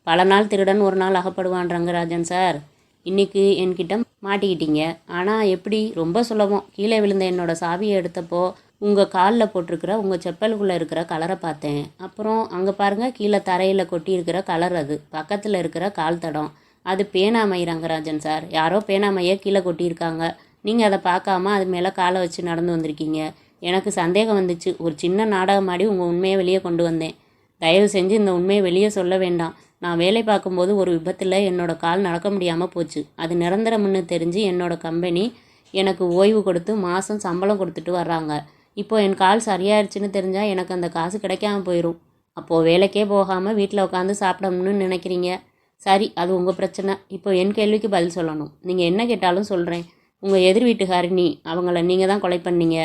A: பல நாள் திருடன் ஒரு நாள் அகப்படுவான் ரங்கராஜன் சார். இன்னைக்கு என்கிட்ட மாட்டிக்கிட்டீங்க. ஆனால் எப்படி? ரொம்ப சுலபம். கீழே விழுந்த என்னோட சாவியை எடுத்தப்போ உங்கள் காலில் போட்டிருக்கிற உங்கள் செப்பலுக்குள்ளே இருக்கிற கலரை பார்த்தேன். அப்புறம் அங்கே பாருங்கள், கீழே தரையில் கொட்டி இருக்கிற கலர், அது பக்கத்தில் இருக்கிற கால் தடம். அது பேனாமை ரங்கராஜன் சார். யாரோ பேனாமையை கீழே கொட்டியிருக்காங்க. நீங்கள் அதை பார்க்காம அது மேலே காலை வச்சு நடந்து வந்திருக்கீங்க. எனக்கு சந்தேகம் வந்துச்சு. ஒரு சின்ன நாடகம் ஆடி உங்கள் உண்மையை வெளியே கொண்டு வந்தேன். தயவு செஞ்சு இந்த உண்மையை வெளியே சொல்ல வேண்டாம். நான் வேலை பார்க்கும்போது ஒரு விபத்தில் என்னோடய கால் நடக்க முடியாமல் போச்சு. அது நிரந்தரம்னு தெரிஞ்சு என்னோடய கம்பெனி எனக்கு ஓய்வு கொடுத்து மாதம் சம்பளம் கொடுத்துட்டு வர்றாங்க. இப்போ என் கால் சரியாயிடுச்சுன்னு தெரிஞ்சால் எனக்கு அந்த காசு கிடைக்காம போயிடும். அப்போது வேலைக்கே போகாமல் வீட்டில் உட்காந்து சாப்பிடணும்னு நினைக்கிறீங்க. சரி, அது உங்கள் பிரச்சனை. இப்போ என் கேள்விக்கு பதில் சொல்லணும். நீங்கள் என்ன கேட்டாலும் சொல்கிறேன். உங்கள் எதிர் வீட்டுக்காரினி, அவங்கள நீங்கள் தான் கொலை பண்ணீங்க.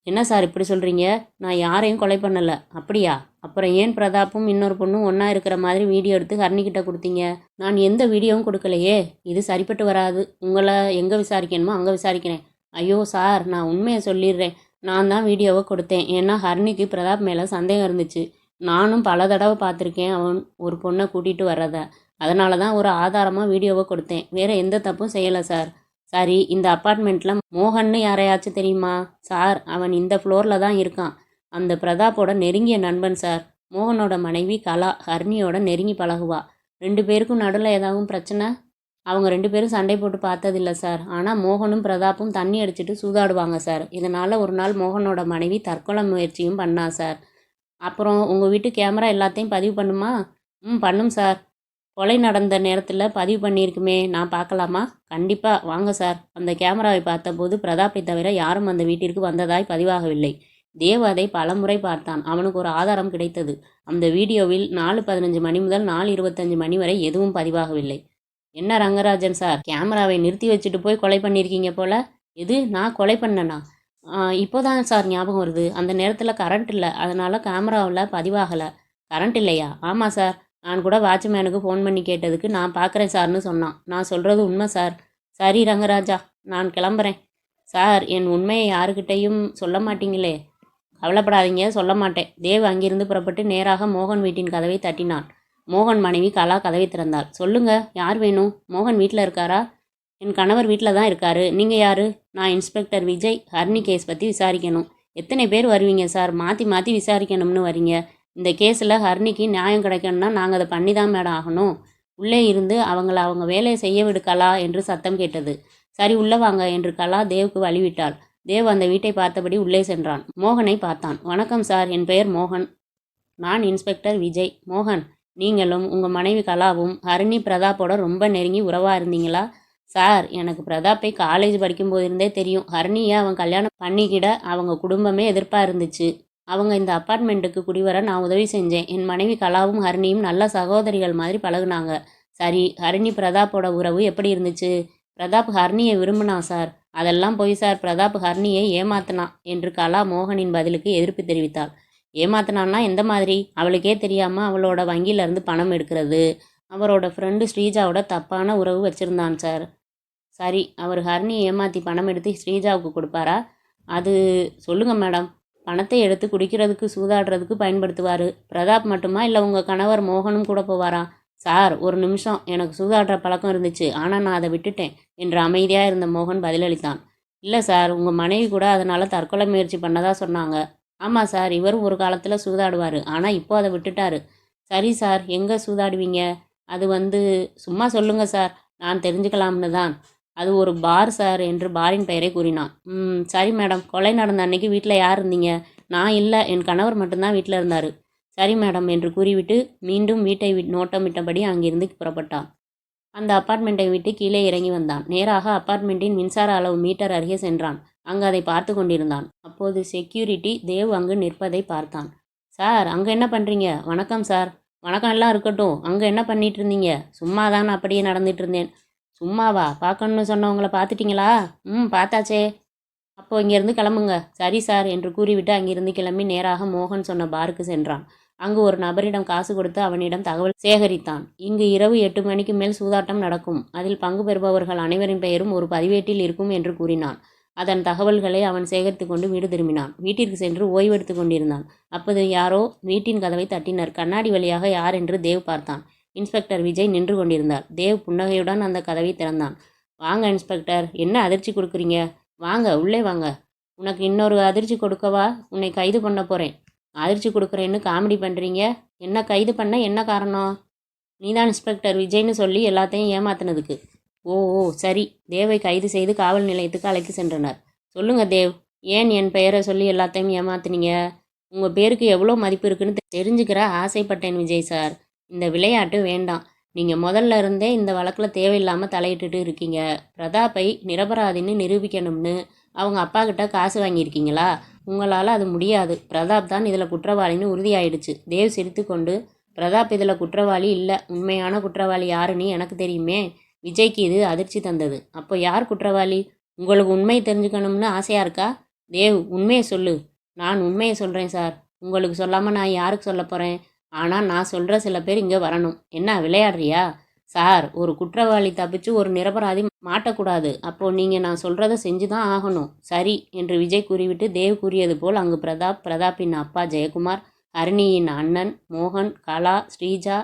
A: என்ன சார் இப்படி சொல்கிறீங்க? நான் யாரையும் கொலை பண்ணலை. அப்படியா? அப்புறம் ஏன் பிரதாப்பும் இன்னொரு பொண்ணும் ஒன்றா இருக்கிற மாதிரி வீடியோ எடுத்து ஹரிணிக்கிட்ட கொடுத்தீங்க? நான் எந்த வீடியோவும் கொடுக்கலையே. இது சரிப்பட்டு வராது. உங்களை எங்கே விசாரிக்கணுமோ அங்கே விசாரிக்கிறேன். ஐயோ சார், நான் உண்மையை சொல்லிடுறேன். நான் தான் வீடியோவை கொடுத்தேன். ஏன்னா ஹரிணிக்கு பிரதாப் மேலே சந்தேகம் இருந்துச்சு. நானும் பல தடவை பார்த்துருக்கேன் அவன் ஒரு பொண்ணை கூட்டிகிட்டு வர்றதை. அதனால தான் ஒரு ஆதாரமாக வீடியோவை கொடுத்தேன். வேறு எந்த தப்பும் செய்யலை சார். சரி, இந்த அப்பார்ட்மெண்ட்டில் மோகன்னு யாரையாச்சும் தெரியுமா? சார், அவன் இந்த ஃப்ளோரில் தான் இருக்கான். அந்த பிரதாப்போட நெருங்கிய நண்பன் சார். மோகனோட மனைவி கலா ஹரிணியோட நெருங்கி பழகுவா. 2 பேருக்கும் நடுவில் ஏதாவது பிரச்சனை? அவங்க 2 பேரும் சண்டை போட்டு பார்த்ததில்ல சார். ஆனால் மோகனும் பிரதாப்பும் தண்ணி அடிச்சுட்டு சூதாடுவாங்க சார். இதனால் ஒரு நாள் மோகனோட மனைவி தற்கொலை முயற்சியும் பண்ணா சார். அப்புறம் உங்கள் வீட்டு கேமரா எல்லாத்தையும் பதிவு பண்ணுமா? பண்ணும் சார். கொலை நடந்த நேரத்தில் பதிவு பண்ணியிருக்குமே, நான் பார்க்கலாமா? கண்டிப்பாக வாங்க சார். அந்த கேமராவை பார்த்தபோது பிரதாப்பை தவிர யாரும் அந்த வீட்டிற்கு வந்ததாய் பதிவாகவில்லை. தேவ் அதை பலமுறை பார்த்தான். அவனுக்கு ஒரு ஆதாரம் கிடைத்தது. அந்த வீடியோவில் 4:15 மணி முதல் 4:25 மணி வரை எதுவும் பதிவாகவில்லை. என்ன ரங்கராஜன் சார், கேமராவை நிறுத்தி வச்சுட்டு போய் கொலை பண்ணியிருக்கீங்க போல. எது, நான் கொலை பண்ணனா? இப்போதான் சார் ஞாபகம் வருது. அந்த நேரத்தில் கரண்ட் இல்லை, அதனால் கேமராவில் பதிவாகலை. கரண்ட் இல்லையா? ஆமாம் சார். நான் கூட வாட்ச்மேனுக்கு ஃபோன் பண்ணி கேட்டதுக்கு நான் பார்க்குறேன் சார்னு சொன்னான். நான் சொல்கிறது உண்மை சார். சரி ரங்கராஜா, நான் கிளம்புறேன். சார், என் உண்மையை யாருக்கிட்டையும் சொல்ல மாட்டீங்களே? கவலைப்படாதீங்க, சொல்ல மாட்டேன். தேவ் அங்கிருந்து புறப்பட்டு நேராக மோகன் வீட்டின் கதவை தட்டினான். மோகன் மனைவி கலா கதவை திறந்தாள். சொல்லுங்க, யார் வேணும்? மோகன் வீட்டில் இருக்காரா? என் கணவர் வீட்டில் தான் இருக்காரு. நீங்கள் யார்? நான் இன்ஸ்பெக்டர் விஜய். ஹரிணி கேஸ் பற்றி விசாரிக்கணும். எத்தனை பேர் வருவீங்க சார்? மாற்றி மாற்றி விசாரிக்கணும்னு வரீங்க. இந்த கேஸில் ஹரிணிக்கு நியாயம் கிடைக்கணும்னா நாங்கள் அதை பண்ணி தான் மேடம் ஆகணும். உள்ளே இருந்து அவங்க வேலையை செய்ய விடு கலா என்று சத்தம் கேட்டது. சரி, உள்ளே வாங்க என்று கலா தேவுக்கு வழிவிட்டாள். தேவ் அந்த வீட்டை பார்த்தபடி உள்ளே சென்றான். மோகனை பார்த்தான். வணக்கம் சார், என் பெயர் மோகன். நான் இன்ஸ்பெக்டர் விஜய். மோகன், நீங்களும் உங்கள் மனைவி கலாவும் ஹரிணி பிரதாப்போட ரொம்ப நெருங்கி உறவாக இருந்தீங்களா? சார், எனக்கு பிரதாப்பை காலேஜ் படிக்கும்போது இருந்தே தெரியும். ஹரிணியை அவன் கல்யாணம் பண்ணிக்கிட அவங்க குடும்பமே எதிர்ப்பாக இருந்துச்சு. அவங்க இந்த அப்பார்ட்மெண்ட்டுக்கு குடிவர நான் உதவி செஞ்சேன். என் மனைவி கலாவும் ஹரிணியும் நல்ல சகோதரிகள் மாதிரி பழகுனாங்க. சரி, ஹரிணி பிரதாப்போட உறவு எப்படி இருந்துச்சு? பிரதாப் ஹரிணியை விரும்பினான் சார். அதெல்லாம் போய் சார். பிரதாப் ஹரிணியை ஏமாத்தினான் என்று கலா மோகனின் பதிலுக்கு எதிர்ப்பு தெரிவித்தாள். ஏமாத்தினான்னா எந்த மாதிரி? அவளுக்கே தெரியாமல் அவளோட வங்கியிலேருந்து பணம் எடுக்கிறது. அவரோட ஃப்ரெண்டு ஸ்ரீஜாவோட தப்பான உறவு வச்சுருந்தான் சார். சரி, அவர் ஹரிணியை ஏமாற்றி பணம் எடுத்து ஸ்ரீஜாவுக்கு கொடுப்பாரா? அது சொல்லுங்கள் மேடம். பணத்தை எடுத்து குடிக்கிறதுக்கு சூதாடுறதுக்கு பயன்படுத்துவார். பிரதாப் மட்டுமா, இல்லை உங்கள் கணவர் மோகனும் கூட போவாரா? சார், ஒரு நிமிஷம். எனக்கு சூதாடுற பழக்கம் இருந்துச்சு, ஆனால் நான் அதை விட்டுட்டேன் என்று அமைதியாக இருந்த மோகன் பதிலளித்தான். இல்லை சார், உங்கள் மனைவி கூட அதனால் தற்கொலை முயற்சி பண்ணதா சொன்னாங்க. ஆமாம் சார், இவரும் ஒரு காலத்தில் சூதாடுவார், ஆனால் இப்போ அதை விட்டுட்டாரு. சரி சார், எங்கே சூதாடுவீங்க? அது சும்மா சொல்லுங்கள் சார், நான் தெரிஞ்சுக்கலாம்னு தான். அது ஒரு பார் சார் என்று பாரின் பெயரை கூறினான். சரி மேடம். கொலை நடந்த அன்னைக்கு வீட்டில் யார் இருந்தீங்க? நான் இல்லை, என் கணவர் மட்டும்தான் வீட்டில் இருந்தார். சரி மேடம் என்று கூறிவிட்டு மீண்டும் வீட்டை நோட்டமிட்டபடி அங்கிருந்து புறப்பட்டான். அந்த அப்பார்ட்மெண்ட்டை விட்டு கீழே இறங்கி வந்தான். நேராக அப்பார்ட்மெண்ட்டின் மின்சார அளவு மீட்டர் அருகே சென்றான். அங்கு அதை பார்த்து கொண்டிருந்தான். அப்போது செக்யூரிட்டி தேவ் அங்கு நிற்பதை பார்த்தான். சார், அங்கே என்ன பண்ணுறீங்க? வணக்கம் சார். வணக்கம் எல்லாம் இருக்கட்டும். அங்கே என்ன பண்ணிட்டு இருந்தீங்க? சும்மா தான் அப்படியே நடந்துட்டு இருந்தேன். சும்மாவா? பார்க்கணுன்னு சொன்னவங்கள பார்த்துட்டிங்களா? பார்த்தாச்சே. அப்போது இங்கேருந்து கிளம்புங்க. சரி சார் என்று கூறிவிட்டு அங்கிருந்து கிளம்பி நேராக மோகன் சொன்ன பாருக்கு சென்றான். அங்கு ஒரு நபரிடம் காசு கொடுத்து அவனிடம் தகவல் சேகரித்தான். இங்கு இரவு 8 மணிக்கு மேல் சூதாட்டம் நடக்கும். அதில் பங்கு பெறுபவர்கள் அனைவரின் பெயரும் ஒரு பதிவேட்டில் இருக்கும் என்று கூறினான். அதன் தகவல்களை அவன் சேகரித்து கொண்டு வீடு திரும்பினான். வீட்டிற்கு சென்று ஓய்வெடுத்து கொண்டிருந்தான். அப்போது யாரோ வீட்டின் கதவை தட்டினர். கண்ணாடி வழியாக யார் என்று தேவ் பார்த்தான். இன்ஸ்பெக்டர் விஜய் நின்று கொண்டிருந்தார். தேவ் புன்னகையுடன் அந்த கதவை திறந்தான். வாங்க இன்ஸ்பெக்டர், என்ன அதிர்ச்சி கொடுக்குறீங்க? வாங்க, உள்ளே வாங்க. உனக்கு இன்னொரு அதிர்ச்சி கொடுக்கவா? உன்னை கைது பண்ண போகிறேன். அதிர்ச்சி கொடுக்குறேன்னு காமெடி பண்ணுறீங்க. என்ன கைது பண்ண என்ன காரணம்? நீதான் இன்ஸ்பெக்டர் விஜய்னு சொல்லி எல்லாத்தையும் ஏமாத்தினதுக்கு. ஓ சரி. தேவை கைது செய்து காவல் நிலையத்துக்கு அழைத்து சென்றனர். சொல்லுங்க தேவ், ஏன் என் பெயரை சொல்லி எல்லாத்தையும் ஏமாத்துனீங்க? உங்கள் பேருக்கு எவ்வளோ மதிப்பு இருக்குன்னு தெரிஞ்சுக்கிற ஆசைப்பட்டேன் விஜய் சார். இந்த விளையாட்டு வேண்டாம். நீங்கள் முதல்ல இருந்தே இந்த வழக்கில் தேவையில்லாமல் தலையிட்டுட்டு இருக்கீங்க. பிரதாப்பை நிரபராதின்னு நிரூபிக்கணும்னு அவங்க அப்பா கிட்ட காசு வாங்கியிருக்கீங்களா? உங்களால் அது முடியாது. பிரதாப் தான் இதில் குற்றவாளின்னு உறுதியாயிடுச்சு. தேவ் சிரித்து கொண்டு, பிரதாப் இதில் குற்றவாளி இல்லை, உண்மையான குற்றவாளி யாருன்னு எனக்கு தெரியுமே. விஜய்க்கு இது அதிர்ச்சி தந்தது. அப்போ யார் குற்றவாளி? உங்களுக்கு உண்மை தெரிஞ்சுக்கணும்னு ஆசையாக இருக்கா? தேவ், உண்மையை சொல்லு. நான் உண்மையை சொல்கிறேன் சார். உங்களுக்கு சொல்லாமல் நான் யாருக்கு சொல்ல போகிறேன்? ஆனால் நான் சொல்கிற சில பேர் இங்கே வரணும். என்ன விளையாடுறியா? சார், ஒரு குற்றவாளி தப்பிச்சு ஒரு நிரபராதி மாட்டக்கூடாது. அப்போது நீங்கள் நான் சொல்கிறத செஞ்சு தான் ஆகணும். சரி என்று விஜய் கூறிவிட்டு தேவ் கூறியது போல் அங்கு பிரதாப்பின் அப்பா ஜெயக்குமார், ஹரிணியின் அண்ணன் மோகன், கலா, ஸ்ரீஜா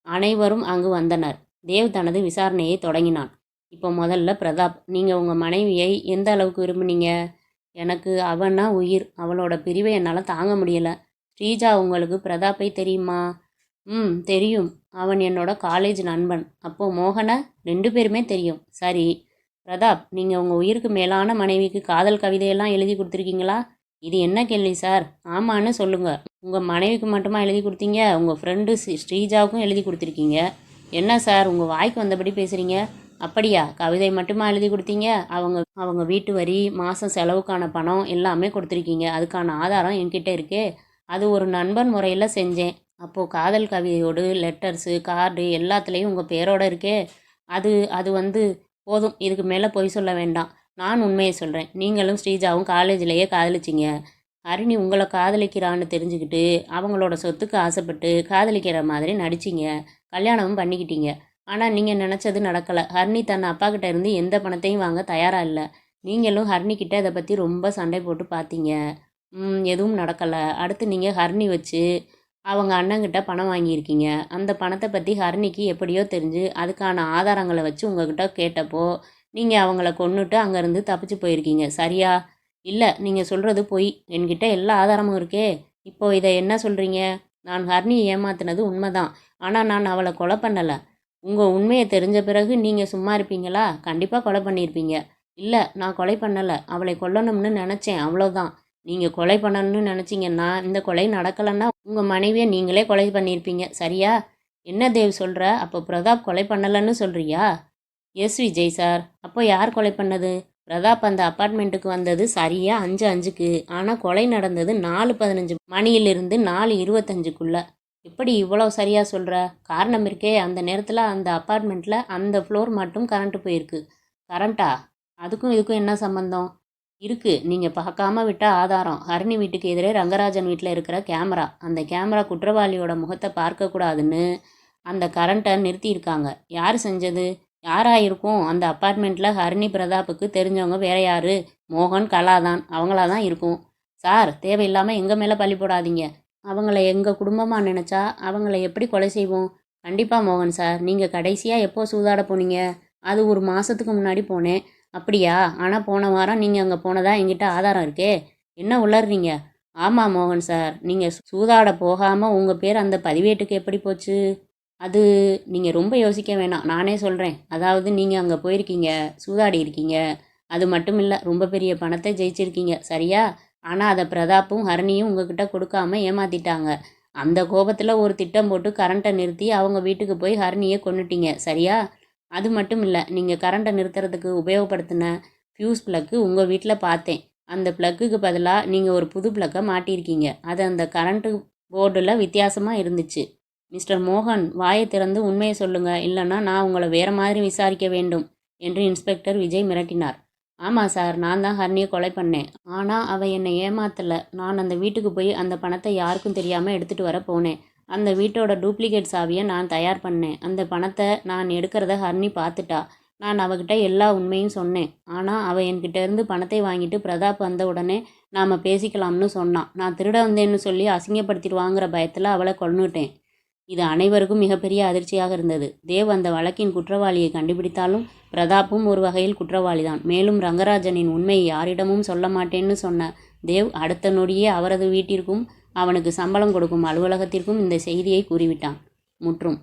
A: அனைவரும் அங்கு வந்தனர். தேவ் தனது விசாரணையை தொடங்கினான். இப்போ முதல்ல பிரதாப், நீங்கள் உங்கள் மனைவியை எந்த அளவுக்கு விரும்புனீங்க? எனக்கு அவனா உயிர். அவளோட பிரிவை என்னால் தாங்க முடியலை. ஸ்ரீஜா, உங்களுக்கு பிரதாப்பை தெரியுமா? தெரியும். அவன் என்னோட காலேஜ் நண்பன். அப்போது மோகனை? 2 பேருமே தெரியும். சரி பிரதாப், நீங்கள் உங்கள் உயிருக்கு மேலான மனைவிக்கு காதல் கவிதையெல்லாம் எழுதி கொடுத்துருக்கீங்களா? இது என்ன கேள்வி சார்? ஆமான்னு சொல்லுங்கள். உங்கள் மனைவிக்கு மட்டுமா எழுதி கொடுத்தீங்க? உங்கள் ஃப்ரெண்டு ஸ்ரீஜாவுக்கும் எழுதி கொடுத்துருக்கீங்க. என்ன சார் உங்கள் வாய்க்கு வந்தபடி பேசுகிறீங்க? அப்படியா? கவிதை மட்டுமா எழுதி கொடுத்தீங்க? அவங்க அவங்க வீட்டு வரி, மாதம் செலவுக்கான பணம் எல்லாமே கொடுத்துருக்கீங்க. அதுக்கான ஆதாரம் என்கிட்ட இருக்கே. அது ஒரு நண்பன் முறையில் செஞ்சேன். அப்போது காதல் கவிதையோடு லெட்டர்ஸு, கார்டு எல்லாத்துலேயும் உங்கள் பேரோட இருக்கே. அது அது வந்து போதும், இதுக்கு மேலே பொய் சொல்ல வேண்டாம். நான் உண்மையை சொல்கிறேன். நீங்களும் ஸ்ரீஜாவும் காலேஜிலேயே காதலிச்சிங்க. ஹரிணி உங்களை காதலிக்கிறான்னு தெரிஞ்சுக்கிட்டு அவங்களோட சொத்துக்கு ஆசைப்பட்டு காதலிக்கிற மாதிரி நடிச்சிங்க. கல்யாணமும் பண்ணிக்கிட்டீங்க. ஆனால் நீங்கள் நினச்சது நடக்கலை. ஹரிணி தன் அப்பா கிட்ட இருந்து எந்த பணத்தையும் வாங்க தயாராக இல்லை. நீங்களும் ஹரிணி கிட்ட இதை பற்றி ரொம்ப சண்டை போட்டு பார்த்தீங்க. எதுவும் நடக்கலை. அடுத்து நீங்கள் ஹரிணி வச்சு அவங்க அண்ணங்கிட்ட பணம் வாங்கியிருக்கீங்க. அந்த பணத்தை பற்றி ஹரிணிக்கு எப்படியோ தெரிஞ்சு அதுக்கான ஆதாரங்களை வச்சு உங்ககிட்ட கேட்டப்போ நீங்கள் அவங்கள கொன்னுட்டு அங்கேருந்து தப்பிச்சு போயிருக்கீங்க. சரியா? இல்லை, நீங்கள் சொல்கிறது பொய். என்கிட்ட எல்லா ஆதாரமும் இருக்கே. இப்போ இதை என்ன சொல்கிறீங்க? நான் ஹரிணியை ஏமாத்தினது உண்மைதான். ஆனால் நான் அவளை கொலை பண்ணலை. உங்கள் உண்மையை தெரிஞ்ச பிறகு நீங்கள் சும்மா இருப்பீங்களா? கண்டிப்பாக கொலை பண்ணியிருப்பீங்க. இல்லை, நான் கொலை பண்ணலை. அவளை கொல்லணும்னு நினச்சேன், அவ்வளோதான். நீங்கள் கொலை பண்ணணும்னு நினச்சிங்கன்னா இந்த கொலை நடக்கலைன்னா உங்கள் மனைவியை நீங்களே கொலை பண்ணியிருப்பீங்க. சரியா? என்ன தேவ் சொல்கிற? அப்போ பிரதாப் கொலை பண்ணலைன்னு சொல்கிறியா? Yes Vijay sir. அப்போ யார் கொலை பண்ணது? பிரதாப் அந்த அப்பார்ட்மெண்ட்டுக்கு வந்தது சரியாக 5:05க்கு. ஆனால் கொலை நடந்தது 4:15 மணியிலிருந்து 4:25க்குள்ளே. எப்படி இவ்வளோ சரியாக சொல்கிற? காரணம் இருக்கே. அந்த நேரத்தில் அந்த அப்பார்ட்மெண்ட்டில் அந்த ஃப்ளோர் மட்டும் கரண்ட்டு போயிருக்கு. கரண்ட்டா? அதுக்கும் இதுக்கும் என்ன சம்மந்தம்? இருக்குது, நீங்கள் பார்க்காம விட்ட ஆதாரம். ஹரிணி வீட்டுக்கு எதிரே ரங்கராஜன் வீட்டில் இருக்கிற கேமரா. அந்த கேமரா குற்றவாளியோட முகத்தை பார்க்கக்கூடாதுன்னு அந்த கரண்ட்டை நிறுத்தியிருக்காங்க. யார் செஞ்சது? யாராக இருக்கும்? அந்த அப்பார்ட்மெண்ட்டில் ஹரிணி பிரதாப்புக்கு தெரிஞ்சவங்க வேற யார்? மோகன், கலா தான். அவங்களா தான் இருக்கும். சார், தேவையில்லாமல் எங்கள் மேலே பழி போடாதீங்க. அவங்கள எங்கள் குடும்பமாக நினச்சா அவங்கள எப்படி கொலை செய்வோம்? கண்டிப்பாக மோகன் சார். நீங்கள் கடைசியாக எப்போ சூதாட போனீங்க? அது ஒரு மாதத்துக்கு முன்னாடி போனேன். அப்படியா? ஆனால் போன வாரம் நீங்கள் அங்கே போனதா என்கிட்ட ஆதாரம் இருக்கே. என்ன உளர்றீங்க? ஆமாம் மோகன் சார். நீங்கள் சூதாட போகாமல் உங்கள் பேர் அந்த பதிவேட்டுக்கு எப்படி போச்சு? அது நீங்கள் ரொம்ப யோசிக்க வேணாம், நானே சொல்கிறேன். அதாவது நீங்கள் அங்கே போயிருக்கீங்க, சூதாடி இருக்கீங்க. அது மட்டும் இல்லை, ரொம்ப பெரிய பணத்தை ஜெயிச்சிருக்கீங்க. சரியா? ஆனால் அதை பிரதாப்பும் ஹரிணியும் உங்ககிட்ட கொடுக்காம ஏமாற்றிட்டாங்க. அந்த கோபத்தில் ஒரு திட்டம் போட்டு கரண்ட்டை நிறுத்தி அவங்க வீட்டுக்கு போய் ஹரிணியை கொன்னுட்டீங்க. சரியா? அது மட்டும் இல்லை, நீங்கள் கரண்ட்டை நிறுத்துறதுக்கு உபயோகப்படுத்தின ஃப்யூஸ் ப்ளக்கு உங்கள் வீட்டில் பார்த்தேன். அந்த ப்ளக்குக்கு பதிலாக நீங்கள் ஒரு புது ப்ளக்கை மாட்டியிருக்கீங்க. அது அந்த கரண்ட்டு போர்டில் வித்தியாசமாக இருந்துச்சு. மிஸ்டர் மோகன், வாயை திறந்து உண்மையை சொல்லுங்க, இல்லைன்னா நான் உங்களை வேற மாதிரி விசாரிக்க வேண்டும் என்று இன்ஸ்பெக்டர் விஜய் மிரட்டினார். ஆமாம் சார், நான் தான் ஹரிணியை கொலை பண்ணேன். ஆனால் அவள் என்னை ஏமாத்தலை. நான் அந்த வீட்டுக்கு போய் அந்த பணத்தை யாருக்கும் தெரியாமல் எடுத்துகிட்டு வர போனேன். அந்த வீட்டோட டூப்ளிகேட் சாவியை நான் தயார் பண்ணேன். அந்த பணத்தை நான் எடுக்கிறத ஹரிணி பார்த்துட்டா. நான் அவகிட்ட எல்லா உண்மையும் சொன்னேன். ஆனால் அவள் என்கிட்ட இருந்து பணத்தை வாங்கிட்டு பிரதாப் வந்த உடனே நாம் பேசிக்கலாம்னு சொன்னான். நான் திருட வந்தேன்னு சொல்லி அசிங்கப்படுத்திடுவாங்கிற பயத்தில் அவளை கொன்னுட்டேன். இது அனைவருக்கும் மிகப்பெரிய அதிர்ச்சியாக இருந்தது. தேவ் அந்த வழக்கின் குற்றவாளியை கண்டுபிடித்தாலும் பிரதாப்பும் ஒரு வகையில் குற்றவாளிதான். மேலும் ரங்கராஜனின் உண்மையை யாரிடமும் சொல்ல மாட்டேன்னு சொன்ன தேவ் அடுத்த நொடியே அவரது வீட்டிற்கும் அவனுக்கு சம்பளம் கொடுக்கும் அலுவலகத்திற்கும் இந்த செய்தியை கூறிவிட்டான். முற்றும்.